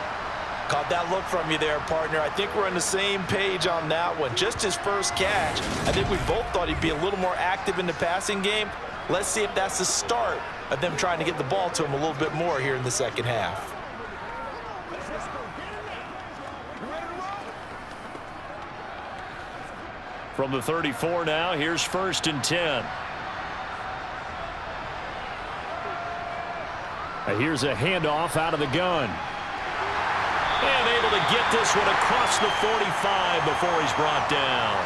Caught that look from you there, partner. I think we're on the same page on that one. Just his first catch. I think we both thought he'd be a little more active in the passing game. Let's see if that's the start of them trying to get the ball to him a little bit more here in the second half. From the 34 now, here's 1st and 10. Here's a handoff out of the gun. And able to get this one across the 45 before he's brought down.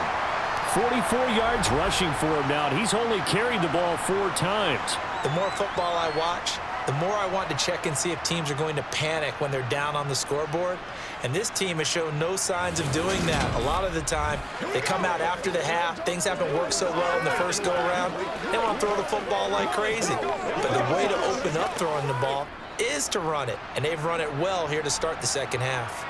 44 yards rushing for him now, and he's only carried the ball 4 times. The more football I watch, the more I want to check and see if teams are going to panic when they're down on the scoreboard. And this team has shown no signs of doing that. A lot of the time, they come out after the half. Things haven't worked so well in the first go-around. They want to throw the football like crazy. But the way to open up throwing the ball is to run it. And they've run it well here to start the second half.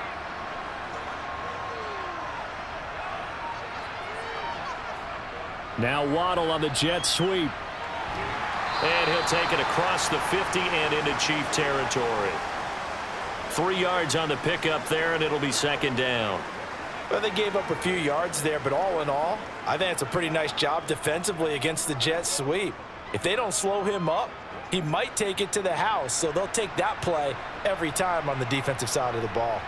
Now Waddle on the jet sweep. And he'll take it across the 50 and into Chief territory. 3 yards on the pickup there, and it'll be second down. Well, they gave up a few yards there, but all in all, I think it's a pretty nice job defensively against the jet sweep. If they don't slow him up, he might take it to the house, so they'll take that play every time on the defensive side of the ball.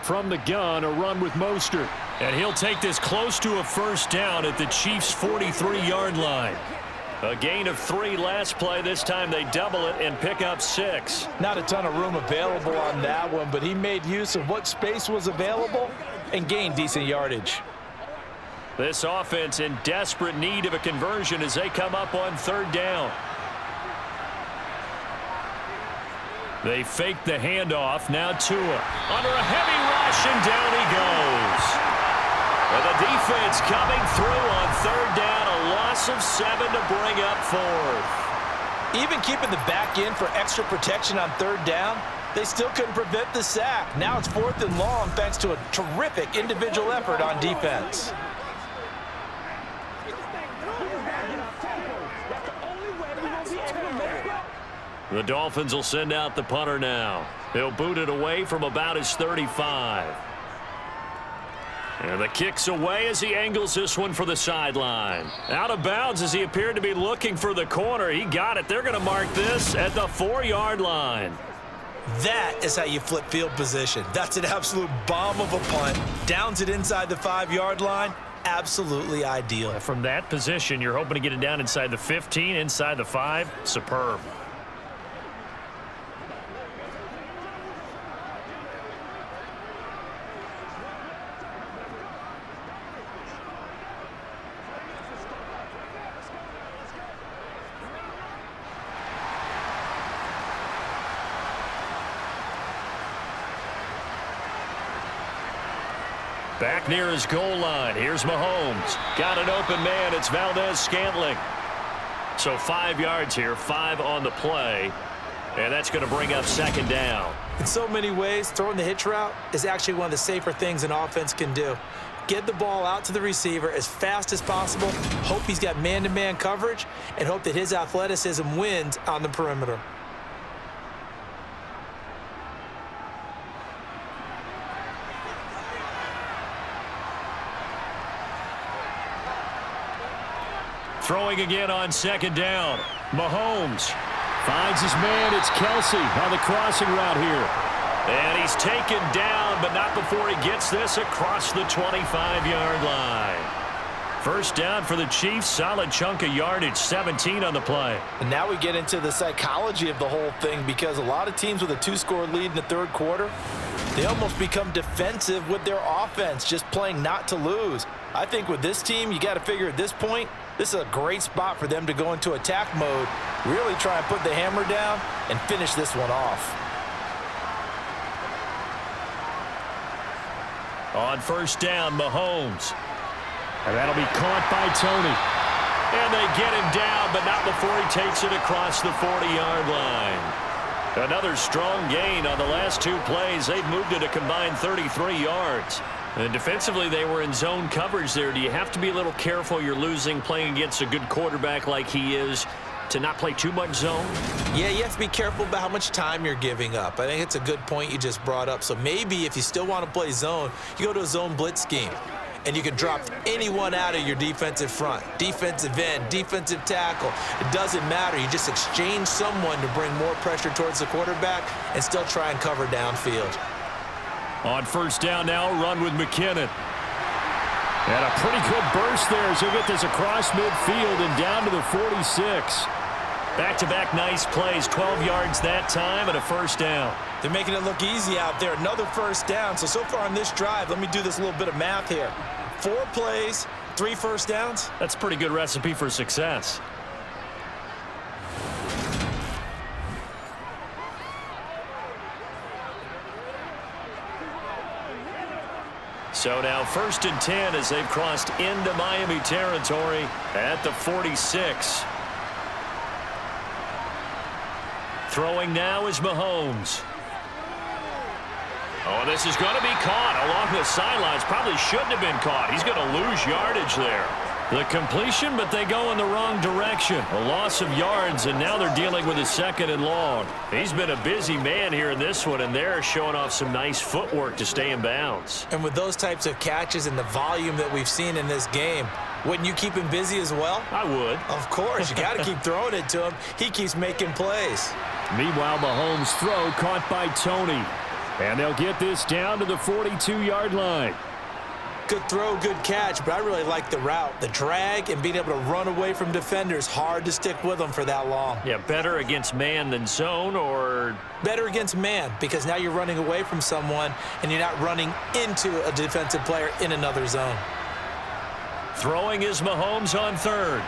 From the gun, a run with Mostert. And he'll take this close to a first down at the Chiefs' 43-yard line. A gain of 3 last play. This time they double it and pick up 6. Not a ton of room available on that one, but he made use of what space was available and gained decent yardage. This offense in desperate need of a conversion as they come up on 3rd down. They fake the handoff. Now Tua under a heavy rush, and down he goes. And the defense coming through on 3rd down. A loss of 7 to bring up 4th. Even keeping the back end for extra protection on 3rd down, they still couldn't prevent the sack. Now it's 4th and long thanks to a terrific individual effort on defense. The Dolphins will send out the punter now. He'll boot it away from about his 35. And the kick's away as he angles this one for the sideline. Out of bounds as he appeared to be looking for the corner. He got it. They're going to mark this at the 4-yard line. That is how you flip field position. That's an absolute bomb of a punt. Downs it inside the 5-yard line. Absolutely ideal. From that position, you're hoping to get it down inside the 15, inside the 5. Superb. Back near his goal line. Here's Mahomes. Got an open man. It's Valdez-Scantling. So 5 yards here, 5 on the play. And that's going to bring up 2nd down. In so many ways, throwing the hitch route is actually one of the safer things an offense can do. Get the ball out to the receiver as fast as possible. Hope he's got man-to-man coverage, and hope that his athleticism wins on the perimeter. Throwing again on 2nd down. Mahomes finds his man. It's Kelsey on the crossing route here. And he's taken down, but not before he gets this across the 25-yard line. First down for the Chiefs. Solid chunk of yardage, 17 on the play. And now we get into the psychology of the whole thing, because a lot of teams with a 2-score lead in the 3rd quarter, They almost become defensive with their offense, just playing not to lose. I think with this team, you got to figure at this point, this is a great spot for them to go into attack mode, really try and put the hammer down and finish this one off. On first down, Mahomes. And that'll be caught by Tony. And they get him down, but not before he takes it across the 40-yard line. Another strong gain on the last two plays. They've moved it a combined 33 yards. And defensively, they were in zone coverage there. Do you have to be a little careful? You're losing playing against a good quarterback like he is to not play too much zone? Yeah, you have to be careful about how much time you're giving up. I think it's a good point you just brought up. So maybe if you still want to play zone, you go to a zone blitz scheme. And you can drop anyone out of your defensive front, defensive end, defensive tackle. It doesn't matter. You just exchange someone to bring more pressure towards the quarterback and still try and cover downfield. On first down now, run with McKinnon. And a pretty good burst there as he'll get this across midfield and down to the 46. Back-to-back nice plays, 12 yards that time and a first down. They're making it look easy out there. Another first down. So far on this drive, let me do this little bit of math here. 4 plays, 3 first downs. That's a pretty good recipe for success. So now first and 10 as they've crossed into Miami territory at the 46. Throwing now is Mahomes. Oh, this is going to be caught along the sidelines. Probably shouldn't have been caught. He's going to lose yardage there. The completion, but they go in the wrong direction. A loss of yards, and now they're dealing with a second and long. He's been a busy man here in this one, and they're showing off some nice footwork to stay in bounds. And with those types of catches and the volume that we've seen in this game, wouldn't you keep him busy as well? I would. Of course. You got to keep throwing it to him. He keeps making plays. Meanwhile, Mahomes' throw caught by Tony. And they'll get this down to the 42-yard line. Good throw, good catch, but I really like the route. The drag and being able to run away from defenders, hard to stick with them for that long. Yeah, better against man than zone, or? Better against man, because now you're running away from someone and you're not running into a defensive player in another zone. Throwing is Mahomes on third.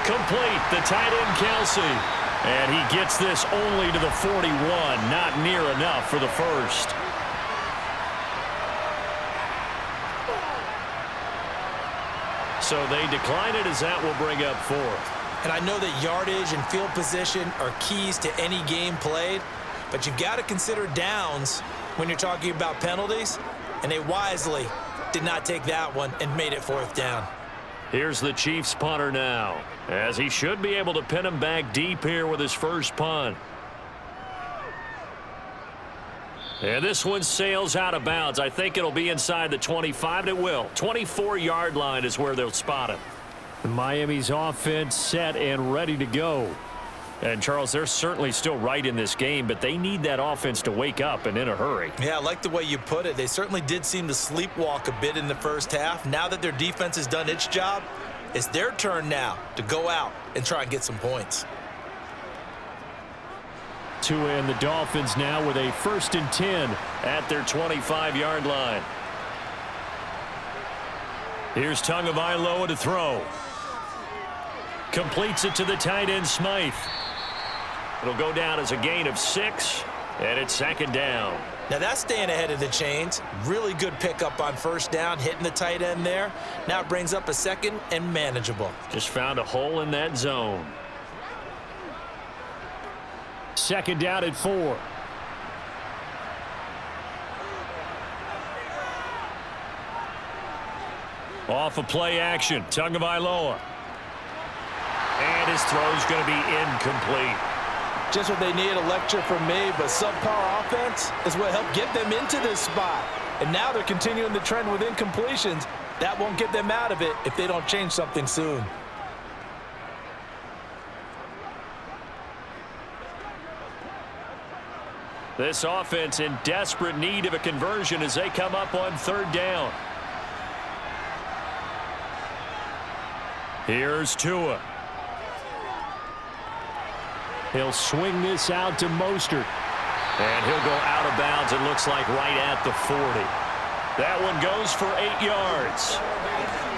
Complete, the tight end Kelsey. And he gets this only to the 41, not near enough for the first. So they decline it as that will bring up fourth. And I know that yardage and field position are keys to any game played, but you've got to consider downs when you're talking about penalties, and they wisely did not take that one and made it fourth down. Here's the Chiefs punter now, as he should be able to pin him back deep here with his first punt. And this one sails out of bounds. I think it'll be inside the 25, and it will. 24-yard line is where they'll spot him. Miami's offense set and ready to go. And, Charles, they're certainly still right in this game, but they need that offense to wake up and in a hurry. Yeah, I like the way you put it. They certainly did seem to sleepwalk a bit in the first half. Now that their defense has done its job, it's their turn now to go out and try and get some points. Tua and the Dolphins now with a first and 10 at their 25-yard line. Here's Tagovailoa to throw. Completes it to the tight end Smythe. It'll go down as a gain of 6, and it's second down. Now that's staying ahead of the chains. Really good pickup on first down, hitting the tight end there. Now it brings up a second and manageable. Just found a hole in that zone. Second down at 4. Off of play action, Tagovailoa. And his throw's going to be incomplete. Just what they need, a lecture from me, but subpar offense is what helped get them into this spot. And now they're continuing the trend with incompletions. That won't get them out of it if they don't change something soon. This offense in desperate need of a conversion as they come up on third down. Here's Tua. He'll swing this out to Mostert. And he'll go out of bounds, it looks like, right at the 40. That one goes for 8 yards.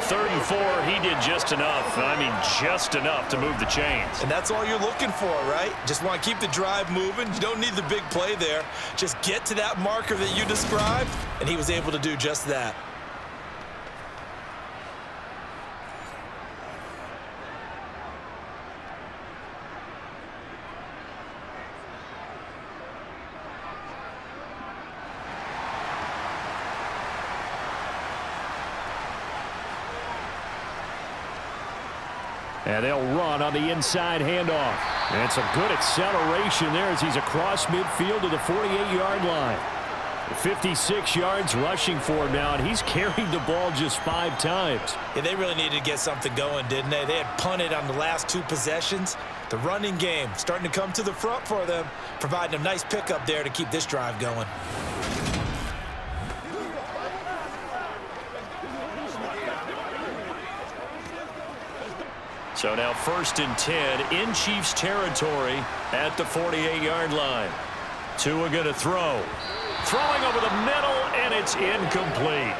3rd and 4, he did just enough. I mean, just enough to move the chains. And that's all you're looking for, right? Just want to keep the drive moving. You don't need the big play there. Just get to that marker that you described, and he was able to do just that. And they'll run on the inside handoff. And some good acceleration there as he's across midfield to the 48-yard line. 56 yards rushing for him now, and he's carried the ball just 5 times. Yeah, they really needed to get something going, didn't they? They had punted on the last 2 possessions. The running game starting to come to the front for them, providing a nice pickup there to keep this drive going. So now 1st and 10 in Chiefs territory at the 48-yard line. Tua going to throw. Throwing over the middle, and it's incomplete.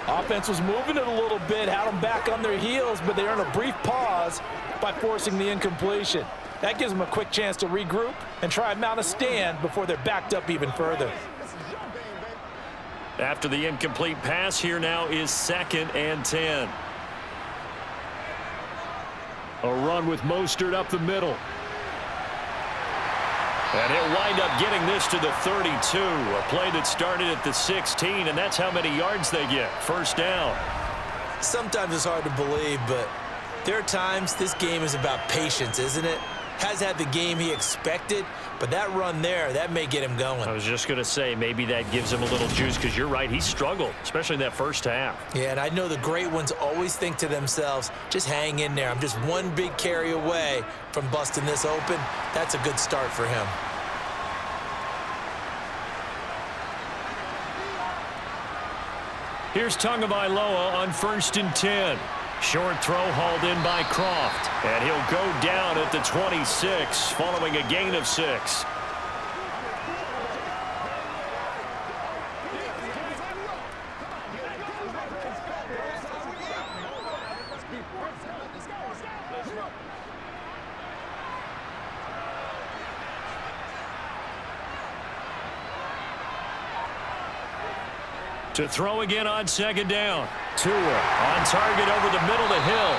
Offense was moving it a little bit, had them back on their heels, but they earned a brief pause by forcing the incompletion. That gives them a quick chance to regroup and try and mount a stand before they're backed up even further. After the incomplete pass, here now is 2nd and 10. A run with Mostert up the middle. And he'll wind up getting this to the 32. A play that started at the 16, and that's how many yards they get. 1st down. Sometimes it's hard to believe, but there are times this game is about patience, isn't it? Has had the game he expected, but that run there, that may get him going. I was just going to say, maybe that gives him a little juice, because you're right, he struggled, especially in that 1st half. Yeah, and I know the great ones always think to themselves, just hang in there. I'm just one big carry away from busting this open. That's a good start for him. Here's Tagovailoa on 1st and 10. Short throw hauled in by Croft. And he'll go down at the 26 following a gain of 6. To throw again on 2nd down. Tua on target over the middle to Hill.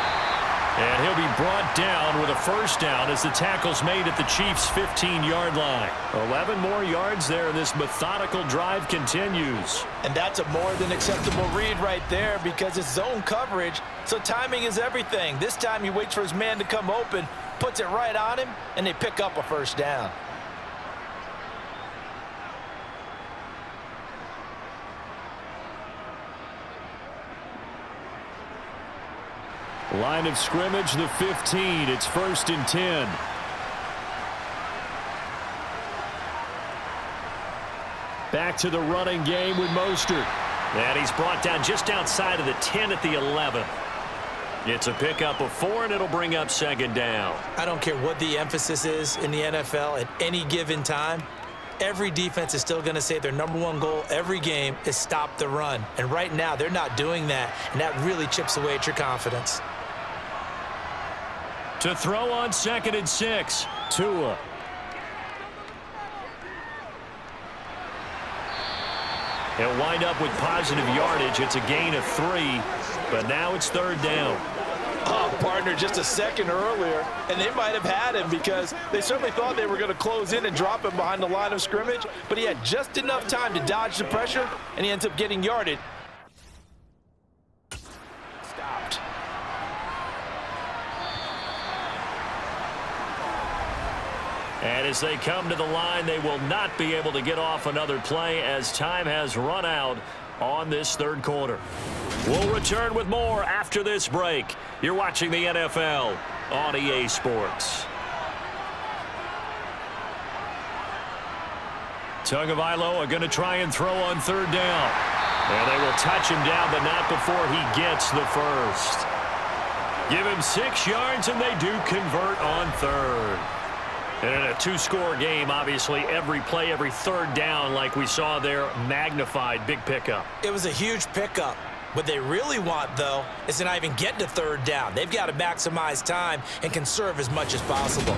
And he'll be brought down with a 1st down as the tackle's made at the Chiefs' 15-yard line. 11 more yards there, and this methodical drive continues. And that's a more than acceptable read right there because it's zone coverage, so timing is everything. This time he waits for his man to come open, puts it right on him, and they pick up a 1st down. Line of scrimmage, the 15. It's 1st and 10. Back to the running game with Mostert. And he's brought down just outside of the 10 at the 11. It's a pickup of 4, and it'll bring up 2nd down. I don't care what the emphasis is in the NFL at any given time. Every defense is still going to say their #1 goal every game is stop the run. And right now, they're not doing that, and that really chips away at your confidence. To throw on 2nd and 6, Tua. He'll wind up with positive yardage. It's a gain of 3, but now it's 3rd down. Oh, partner, just a second earlier, and they might have had him because they certainly thought they were going to close in and drop him behind the line of scrimmage, but he had just enough time to dodge the pressure, and he ends up getting yarded. Stopped. And as they come to the line, they will not be able to get off another play as time has run out on this 3rd quarter. We'll return with more after this break. You're watching the NFL on EA Sports. Tagovailoa going to try and throw on 3rd down. And they will touch him down, but not before he gets the 1st. Give him 6 yards, and they do convert on 3rd. And in a two-score game, obviously, every play, every third down, like we saw there, magnified, big pickup. It was a huge pickup. What they really want, though, is to not even get to third down. They've got to maximize time and conserve as much as possible.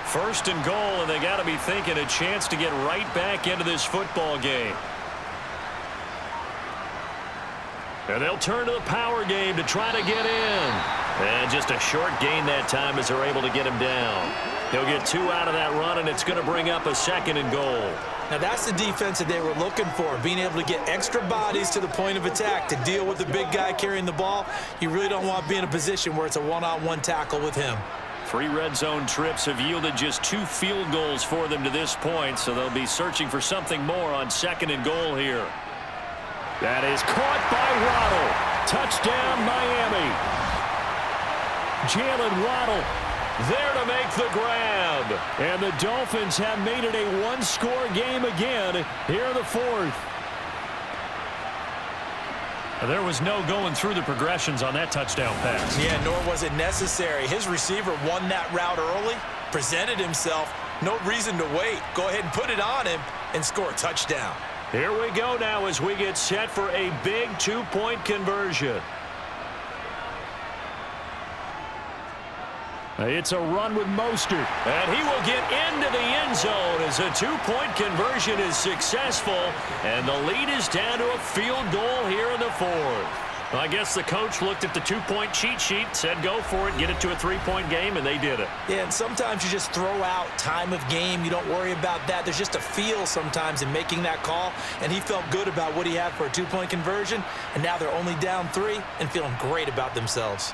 First and goal, and they got to be thinking a chance to get right back into this football game. And they'll turn to the power game to try to get in. And just a short gain that time as they're able to get him down. He'll get 2 out of that run, and it's going to bring up a second and goal. Now, that's the defense that they were looking for, being able to get extra bodies to the point of attack to deal with the big guy carrying the ball. You really don't want to be in a position where it's a one-on-one tackle with him. 3 red zone trips have yielded just 2 field goals for them to this point, so they'll be searching for something more on second and goal here. That is caught by Waddle. Touchdown, Miami. Jalen Waddle there to make the grab. And the Dolphins have made it a one-score game again here in the fourth. There was no going through the progressions on that touchdown pass. Yeah, nor was it necessary. His receiver won that route early, presented himself. No reason to wait. Go ahead and put it on him and score a touchdown. Here we go now as we get set for a big 2-point conversion. It's a run with Mostert, and he will get into the end zone as a 2-point conversion is successful, and the lead is down to a field goal here in the fourth. I guess the coach looked at the 2-point cheat sheet, said go for it, get it to a 3-point game, and they did it. Yeah, and sometimes you just throw out time of game. You don't worry about that. There's just a feel sometimes in making that call, and he felt good about what he had for a 2-point conversion, and now they're only down 3 and feeling great about themselves.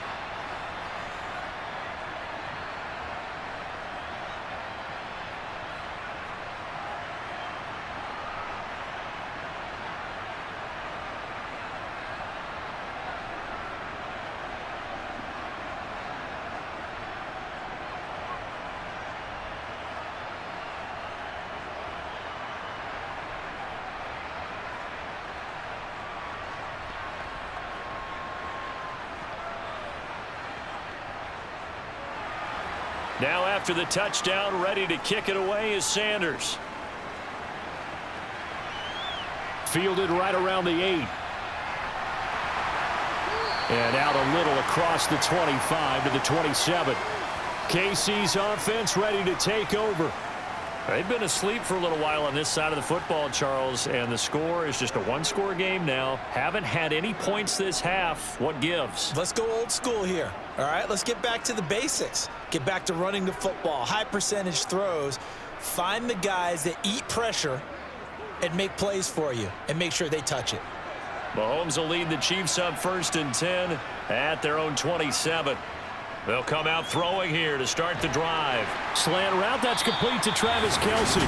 Now after the touchdown, ready to kick it away is Sanders. Fielded right around the 8. And out a little across the 25 to the 27. KC's offense ready to take over. They've been asleep for a little while on this side of the football, Charles, and the score is just a one-score game now. Haven't had any points this half. What gives? Let's go old school here. All right, let's get back to the basics. Get back to running the football, high percentage throws. Find the guys that eat pressure and make plays for you and make sure they touch it. Mahomes will lead the Chiefs up 1st and 10 at their own 27. They'll come out throwing here to start the drive. Slant route, that's complete to Travis Kelce.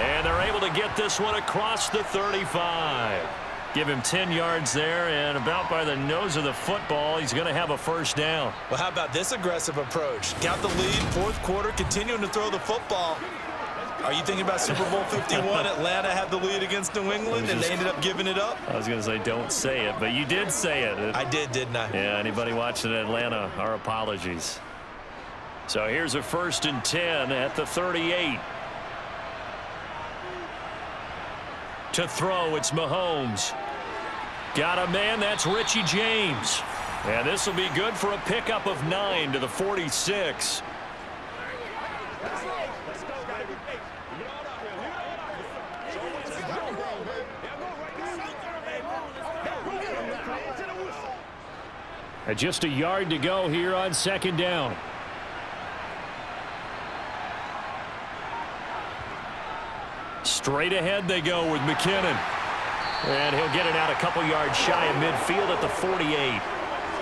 And they're able to get this one across the 35. Give him 10 yards there, and about by the nose of the football, he's going to have a first down. Well, how about this aggressive approach? Got the lead, 4th quarter, continuing to throw the football. Are you thinking about Super Bowl 51? Atlanta had the lead against New England, and they ended up giving it up? I was going to say don't say it, but you did say it. I did, didn't I? Yeah, anybody watching Atlanta, our apologies. So here's a 1st and 10 at the 38. To throw, it's Mahomes. Got a man, that's Richie James. And this will be good for a pickup of 9 to the 46. And just a yard to go here on 2nd down. Straight ahead they go with McKinnon. And he'll get it out a couple yards shy of midfield at the 48.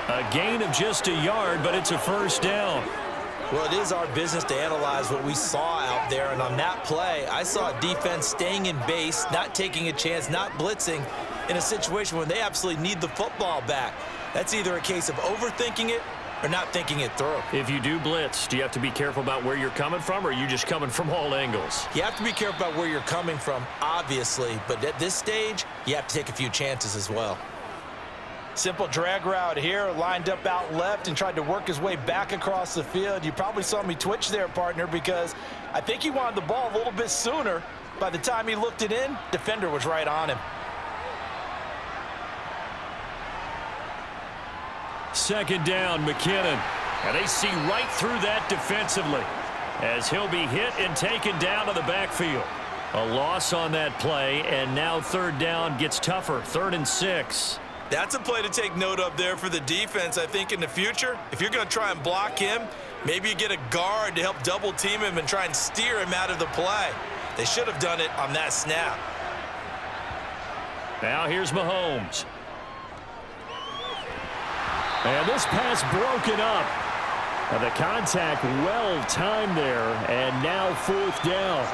A gain of just a yard, but it's a first down. Well, it is our business to analyze what we saw out there, and on that play, I saw a defense staying in base, not taking a chance, not blitzing in a situation when they absolutely need the football back. That's either a case of overthinking it or not thinking it through. If you do blitz, do you have to be careful about where you're coming from, or are you just coming from all angles? You have to be careful about where you're coming from, obviously, but at this stage, you have to take a few chances as well. Simple drag route here, lined up out left and tried to work his way back across the field. You probably saw me twitch there, partner, because I think he wanted the ball a little bit sooner. By the time he looked it in, defender was right on him. Second down, McKinnon. And they see right through that defensively as he'll be hit and taken down to the backfield. A loss on that play, and now third down gets tougher. 3rd and 6. That's a play to take note of there for the defense. I think in the future, if you're going to try and block him, maybe you get a guard to help double team him and try and steer him out of the play. They should have done it on that snap. Now here's Mahomes. And this pass broken up. And the contact well timed there, and now 4th down.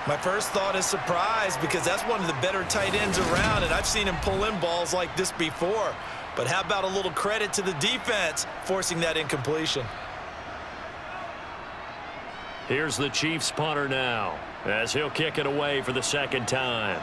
My first thought is surprise because that's one of the better tight ends around, and I've seen him pull in balls like this before. But how about a little credit to the defense forcing that incompletion? Here's the Chiefs punter now as he'll kick it away for the 2nd time.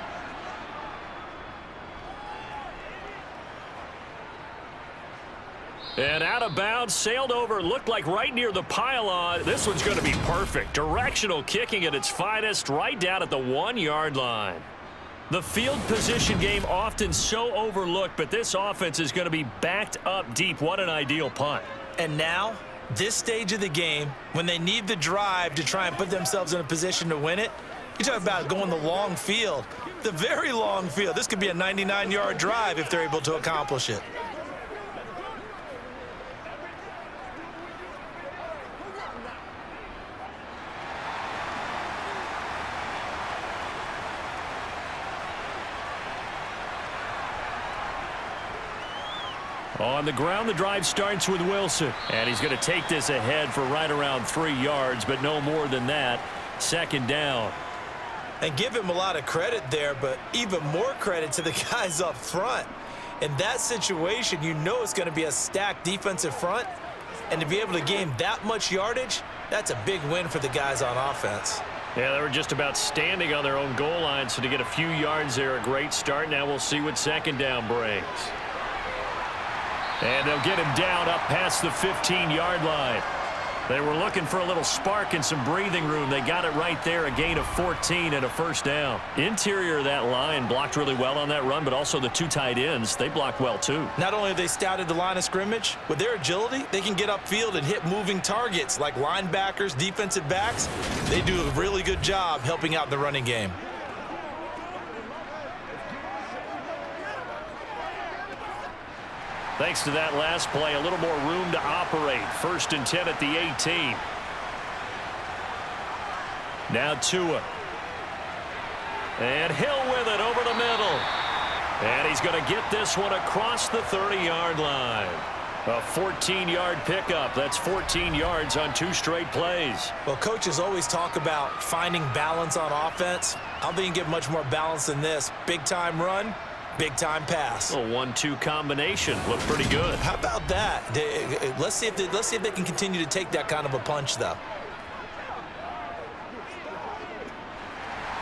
And out of bounds, sailed over, looked like right near the pylon. This one's going to be perfect. Directional kicking at its finest, right down at the 1-yard line. The field position game often so overlooked, but this offense is going to be backed up deep. What an ideal punt. And now, this stage of the game, when they need the drive to try and put themselves in a position to win it, you talk about going the long field, the very long field. This could be a 99-yard drive if they're able to accomplish it. On the ground, the drive starts with Wilson. And he's going to take this ahead for right around 3 yards, but no more than that. 2nd down. And give him a lot of credit there, but even more credit to the guys up front. In that situation, you know it's going to be a stacked defensive front. And to be able to gain that much yardage, that's a big win for the guys on offense. Yeah, they were just about standing on their own goal line, so to get a few yards there, a great start. Now we'll see what 2nd down brings. And they'll get him down up past the 15-yard line. They were looking for a little spark and some breathing room. They got it right there, a gain of 14 and a 1st down. Interior of that line blocked really well on that run, but also the 2 tight ends, they blocked well too. Not only have they scouted the line of scrimmage, with their agility, they can get upfield and hit moving targets like linebackers, defensive backs. They do a really good job helping out the running game. Thanks to that last play, a little more room to operate. 1st and 10 at the 18. Now Tua. And Hill with it over the middle. And he's going to get this one across the 30-yard line. A 14-yard pickup. That's 14 yards on 2 straight plays. Well, coaches always talk about finding balance on offense. I don't think you can get much more balance than this. Big-time run. Big-time pass. A 1-2 combination. Looked pretty good. How about that? Let's see if they can continue to take that kind of a punch, though.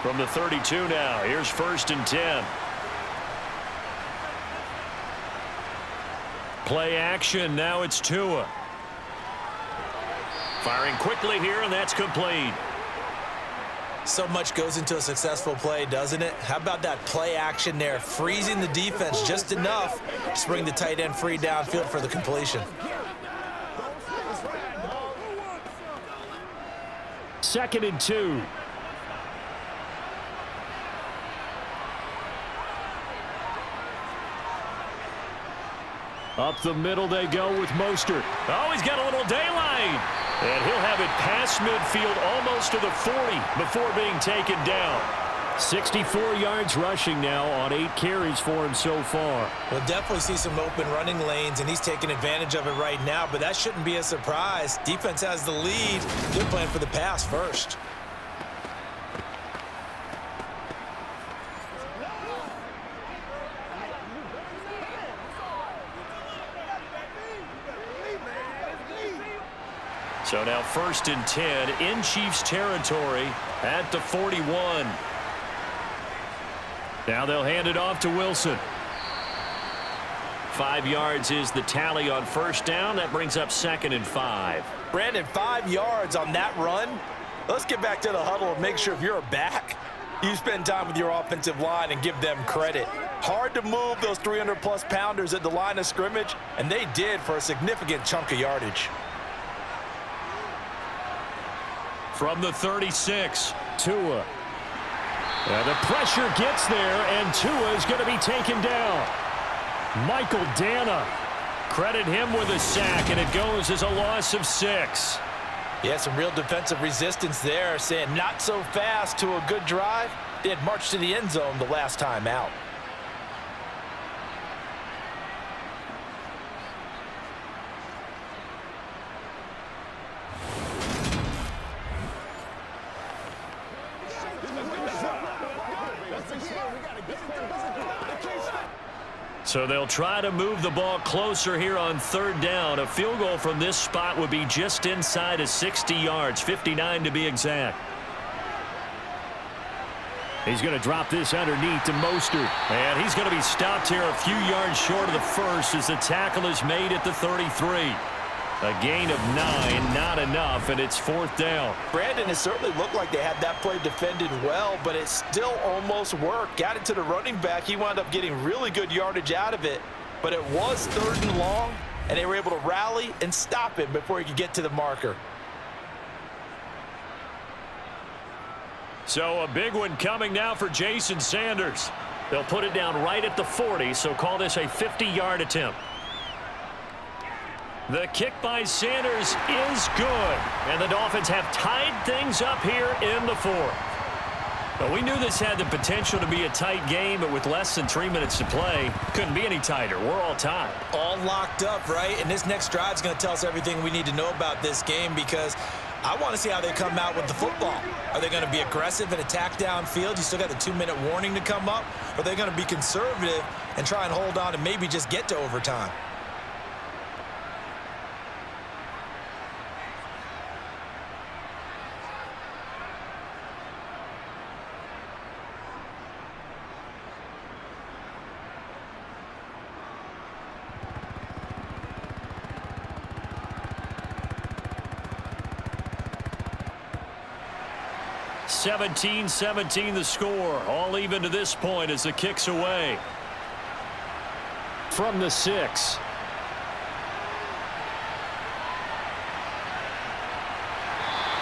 From the 32 now, here's 1st and 10. Play action, now it's Tua. Firing quickly here, and that's complete. So much goes into a successful play, doesn't it? How about that play action there? Freezing the defense just enough to bring the tight end free downfield for the completion. 2nd and 2. Up the middle they go with Mostert. Oh, he's got a little daylight. And he'll have it past midfield almost to the 40 before being taken down. 64 yards rushing now on 8 carries for him so far. We'll definitely see some open running lanes, and he's taking advantage of it right now, but that shouldn't be a surprise. Defense has the lead. They're playing for the pass first. So now 1st and 10 in Chiefs territory at the 41. Now they'll hand it off to Wilson. 5 yards is the tally on first down. That brings up 2nd and 5. Brandon, 5 yards on that run. Let's get back to the huddle and make sure if you're a back, you spend time with your offensive line and give them credit. Hard to move those 300-plus pounders at the line of scrimmage, and they did for a significant chunk of yardage. From the 36, Tua. The pressure gets there, and Tua is going to be taken down. Michael Dana. Credit him with a sack, and it goes as a loss of 6. Yeah, some real defensive resistance there, saying not so fast to a good drive. They had marched to the end zone the last time out. So they'll try to move the ball closer here on 3rd down. A field goal from this spot would be just inside of 60 yards, 59 to be exact. He's going to drop this underneath to Mostert. And he's going to be stopped here a few yards short of the first as the tackle is made at the 33. A gain of 9, not enough, and it's 4th down. Brandon, it certainly looked like they had that play defended well, but it still almost worked. Got it to the running back. He wound up getting really good yardage out of it, but it was 3rd and long, and they were able to rally and stop him before he could get to the marker. So a big one coming now for Jason Sanders. They'll put it down right at the 40, so call this a 50-yard attempt. The kick by Sanders is good, and the Dolphins have tied things up here in the 4th. But we knew this had the potential to be a tight game, but with less than 3 minutes to play, couldn't be any tighter. We're all tied. All locked up, right? And this next drive is going to tell us everything we need to know about this game, because I want to see how they come out with the football. Are they going to be aggressive and attack downfield? You still got the 2-minute warning to come up. Or are they going to be conservative and try and hold on and maybe just get to overtime? (17-17) the score. All even to this point as the kick's away. From the 6.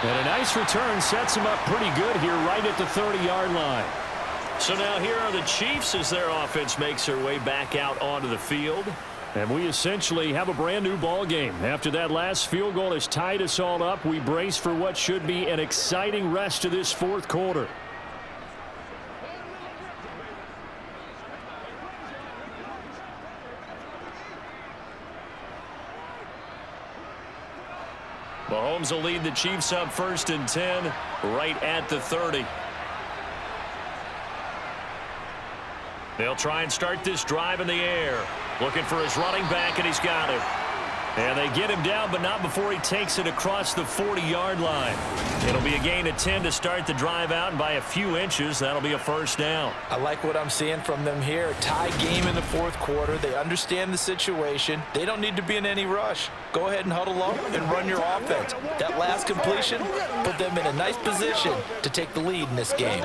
And a nice return sets him up pretty good here right at the 30-yard line. So now here are the Chiefs as their offense makes their way back out onto the field. And we essentially have a brand new ball game. After that last field goal has tied us all up, we brace for what should be an exciting rest of this 4th quarter. Mahomes will lead the Chiefs up 1st and 10 right at the 30. They'll try and start this drive in the air. Looking for his running back, and he's got it. And they get him down, but not before he takes it across the 40-yard line. It'll be a gain of 10 to start the drive out, and by a few inches, that'll be a 1st down. I like what I'm seeing from them here. Tie game in the 4th quarter. They understand the situation. They don't need to be in any rush. Go ahead and huddle up and run your offense. That last completion put them in a nice position to take the lead in this game.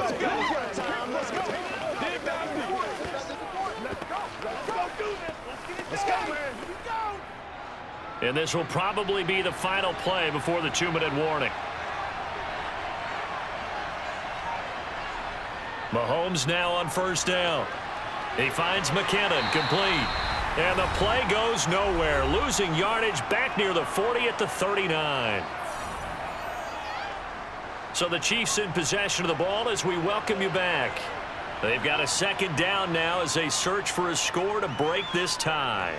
And this will probably be the final play before the 2-minute warning. Mahomes now on 1st down. He finds McKinnon, complete. And the play goes nowhere, losing yardage back near the 40 at the 39. So the Chiefs in possession of the ball as we welcome you back. They've got a 2nd down now as they search for a score to break this tie.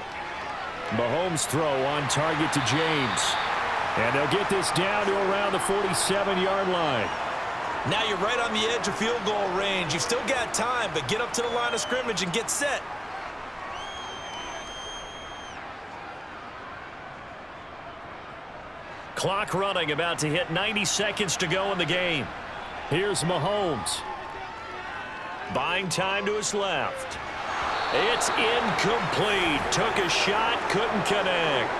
Mahomes' throw on target to James. And they'll get this down to around the 47-yard line. Now you're right on the edge of field goal range. You've still got time, but get up to the line of scrimmage and get set. Clock running, about to hit 90 seconds to go in the game. Here's Mahomes. Buying time to his left. It's incomplete. Took a shot, couldn't connect.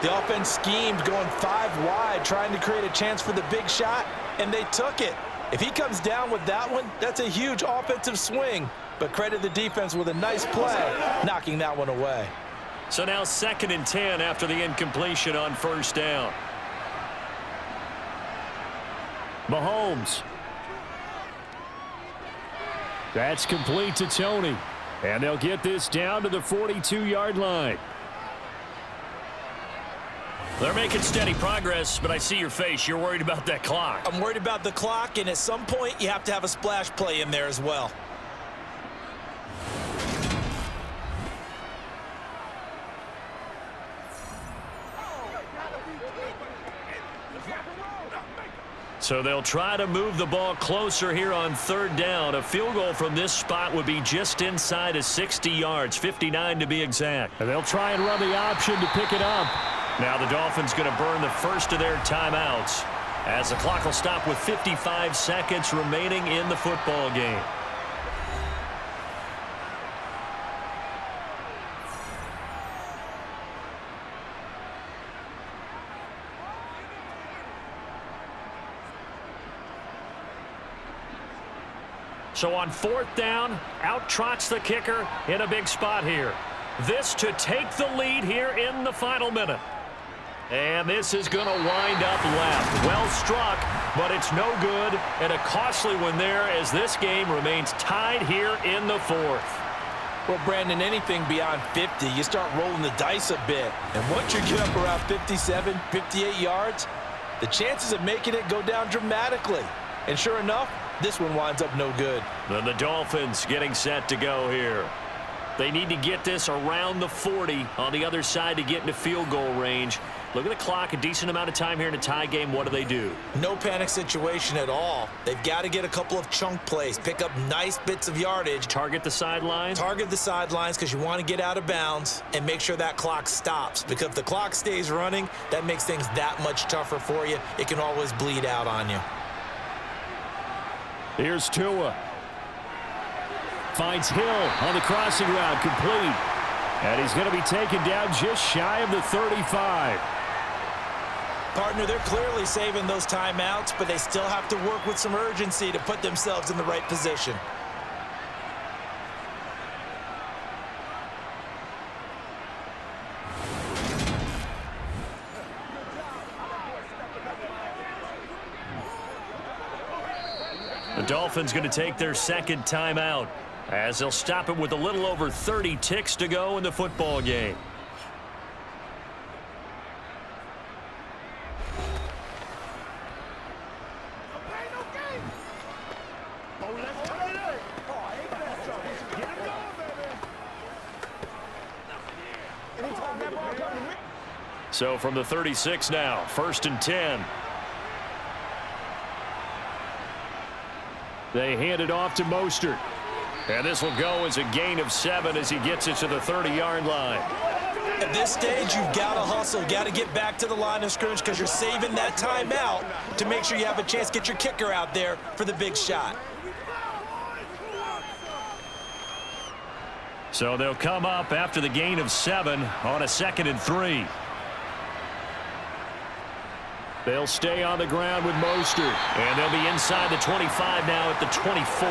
The offense schemed going 5 wide, trying to create a chance for the big shot, and they took it. If he comes down with that one, that's a huge offensive swing. But credit the defense with a nice play, knocking that one away. So now 2nd and 10 after the incompletion on 1st down. Mahomes. That's complete to Tony. And they'll get this down to the 42-yard line. They're making steady progress, but I see your face. You're worried about that clock. I'm worried about the clock, and at some point, you have to have a splash play in there as well. So they'll try to move the ball closer here on 3rd down. A field goal from this spot would be just inside of 60 yards, 59 to be exact. And they'll try and run the option to pick it up. Now the Dolphins going to burn the first of their timeouts as the clock will stop with 55 seconds remaining in the football game. So on 4th down, out trots the kicker in a big spot here. This to take the lead here in the final minute. And this is going to wind up left. Well struck, but it's no good. And a costly one there as this game remains tied here in the 4th. Well, Brandon, anything beyond 50, you start rolling the dice a bit. And once you get up around 57, 58 yards, the chances of making it go down dramatically. And sure enough, this one winds up no good. Then the Dolphins getting set to go here. They need to get this around the 40 on the other side to get into field goal range. Look at the clock, a decent amount of time here in a tie game. What do? No panic situation at all. They've got to get a couple of chunk plays, pick up nice bits of yardage. Target the sidelines? Target the sidelines because you want to get out of bounds and make sure that clock stops. Because if the clock stays running, that makes things that much tougher for you. It can always bleed out on you. Here's Tua. Finds Hill on the crossing route, complete. And he's going to be taken down just shy of the 35. Partner, they're clearly saving those timeouts, but they still have to work with some urgency to put themselves in the right position. The Dolphins going to take their 2nd timeout as they'll stop it with a little over 30 ticks to go in the football game. So from the 36 now, 1st and 10. They hand it off to Mostert. And this will go as a gain of 7 as he gets it to the 30-yard line. At this stage, you've got to hustle, got to get back to the line of scrimmage because you're saving that timeout to make sure you have a chance to get your kicker out there for the big shot. So they'll come up after the gain of 7 on a 2nd and 3. They'll stay on the ground with Mostert. And they'll be inside the 25 now at the 24.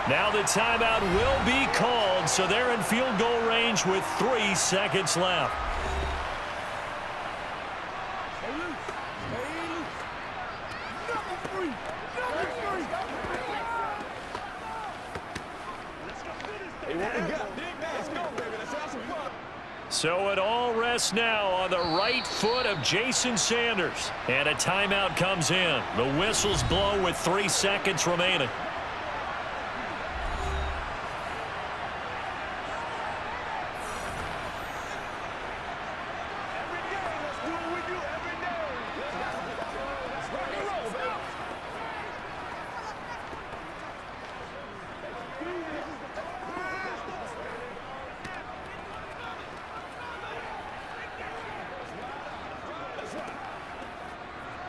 Now the timeout will be called, so they're in field goal range with 3 seconds left. So it all rests now on the right foot of Jason Sanders. And a timeout comes in. The whistles blow with 3 seconds remaining.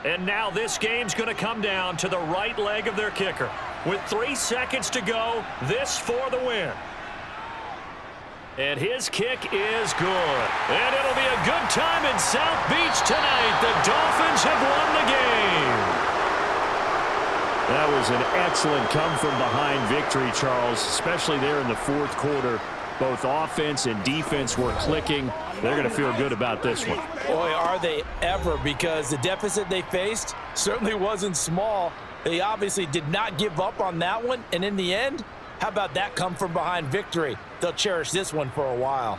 And now this game's going to come down to the right leg of their kicker. With 3 seconds to go, this for the win. And his kick is good. And it'll be a good time in South Beach tonight. The Dolphins have won the game. That was an excellent come-from-behind victory, Charles, especially there in the fourth quarter. Both offense and defense were clicking. They're going to feel good about this one. Boy, are they ever, because the deficit they faced certainly wasn't small. They obviously did not give up on that one, and in the end, how about that come-from-behind victory? They'll cherish this one for a while.